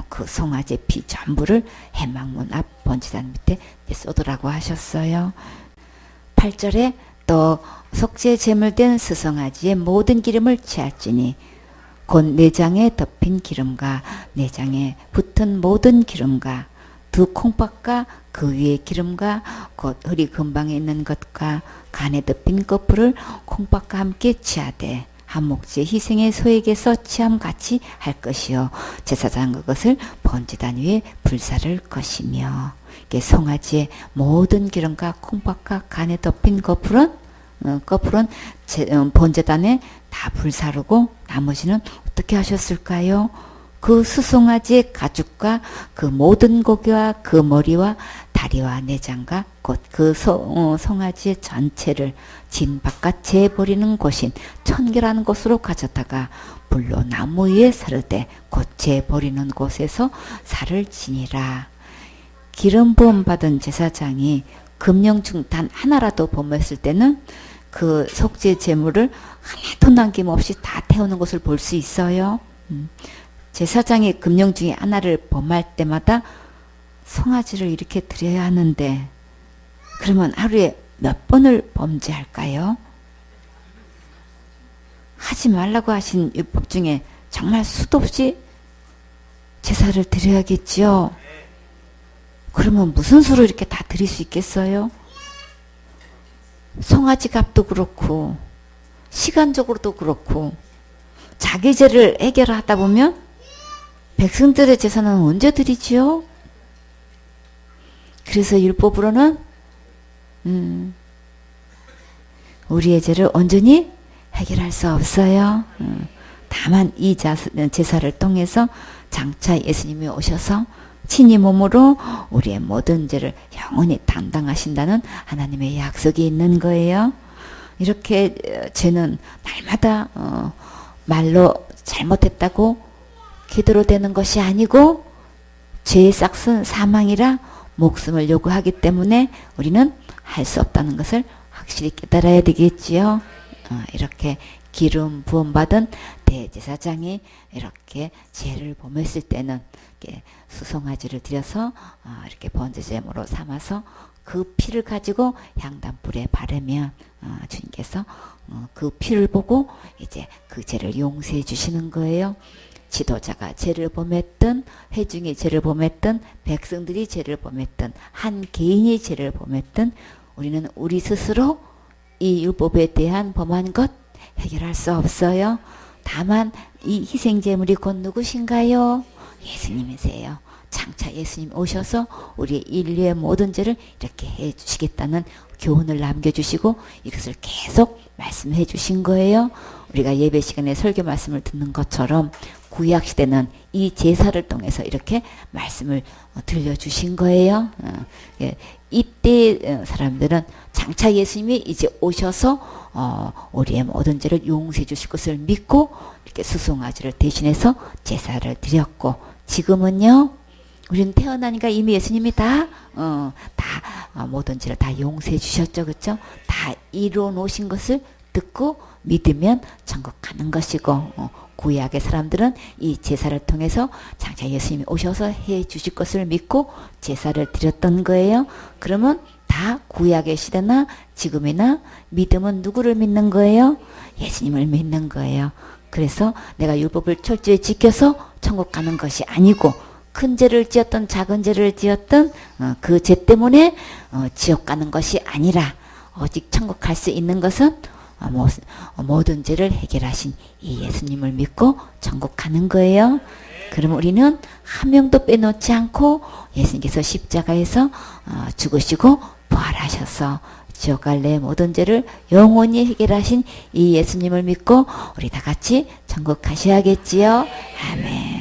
그 송아지의 피 전부를 회막문 앞 번제단 밑에 쏟으라고 하셨어요. 8절에 또 속죄 제물된 스송아지의 모든 기름을 취할지니 곧 내장에 덮인 기름과 내장에 붙은 모든 기름과 두 콩밥과 그 위에 기름과 곧 허리 근방에 있는 것과 간에 덮인 거풀을 콩밥과 함께 취하되 한 목재 희생의 소에게서 취함같이 할 것이요 제사장 그것을 번제단 위에 불사를 것이며 이게 송아지의 모든 기름과 콩밥과 간에 덮인 거풀은 번제단에 다 불사르고 나머지는 어떻게 하셨을까요? 그 수송아지의 가죽과 그 모든 고기와 그 머리와 다리와 내장과 곧 그 송아지의 전체를 진 바깥 재버리는 곳인 천계라는 곳으로 가져다가 불로 나무 위에 사르되 곧 재버리는 곳에서 살을 지니라. 기름 부음 받은 제사장이 금령 중 단 하나라도 범했을 때는 그 속죄 제물을 하나도 남김없이 다 태우는 것을 볼 수 있어요. 제사장이 금령 중에 하나를 범할 때마다 송아지를 이렇게 드려야 하는데 그러면 하루에 몇 번을 범죄할까요? 하지 말라고 하신 율법 중에 정말 수도 없이 제사를 드려야겠지요. 그러면 무슨 수로 이렇게 다 드릴 수 있겠어요? 송아지 값도 그렇고 시간적으로도 그렇고 자기 죄를 해결하다 보면 백성들의 제사는 언제 드리지요? 그래서 율법으로는 우리의 죄를 온전히 해결할 수 없어요. 다만 이 제사를 통해서 장차 예수님이 오셔서 친히 몸으로 우리의 모든 죄를 영원히 담당하신다는 하나님의 약속이 있는 거예요. 이렇게 죄는 날마다 말로 잘못했다고 기도로 되는 것이 아니고 죄의 싹은 사망이라 목숨을 요구하기 때문에 우리는 할 수 없다는 것을 확실히 깨달아야 되겠지요. 이렇게 기름 부음받은 대제사장이 이렇게 죄를 범했을 때는 이렇게 수송아지를 들여서 이렇게 번제제물로 삼아서 그 피를 가지고 향단불에 바르면 주님께서 그 피를 보고 이제 그 죄를 용서해 주시는 거예요. 지도자가 죄를 범했든 회중이 죄를 범했든 백성들이 죄를 범했든 한 개인이 죄를 범했든 우리는 우리 스스로 이 율법에 대한 범한 것 해결할 수 없어요. 다만 이 희생제물이 곧 누구신가요? 예수님이세요. 장차 예수님 오셔서 우리 인류의 모든 죄를 이렇게 해주시겠다는 교훈을 남겨주시고 이것을 계속 말씀해 주신 거예요. 우리가 예배 시간에 설교 말씀을 듣는 것처럼 구약시대는 이 제사를 통해서 이렇게 말씀을 들려주신 거예요. 이때 사람들은 장차 예수님이 이제 오셔서 우리의 모든 죄를 용서해 주실 것을 믿고 이렇게 수송아지를 대신해서 제사를 드렸고 지금은요 우리는 태어나니까 이미 예수님이 다 모든 죄를 다 용서해 주셨죠. 그렇죠? 다 이루어 놓으신 것을 듣고 믿으면 천국 가는 것이고 구약의 사람들은 이 제사를 통해서 장차 예수님이 오셔서 해 주실 것을 믿고 제사를 드렸던 거예요. 그러면 다 구약의 시대나 지금이나 믿음은 누구를 믿는 거예요? 예수님을 믿는 거예요. 그래서 내가 율법을 철저히 지켜서 천국 가는 것이 아니고 큰 죄를 지었던 작은 죄를 지었던 그 죄 때문에 지옥 가는 것이 아니라 오직 천국 갈 수 있는 것은 모든 죄를 해결하신 이 예수님을 믿고 천국 가는 거예요. 그럼 우리는 한 명도 빼놓지 않고 예수님께서 십자가에서 죽으시고 부활하셔서 지옥 갈 내 모든 죄를 영원히 해결하신 이 예수님을 믿고 우리 다 같이 천국 가셔야겠지요. 아멘.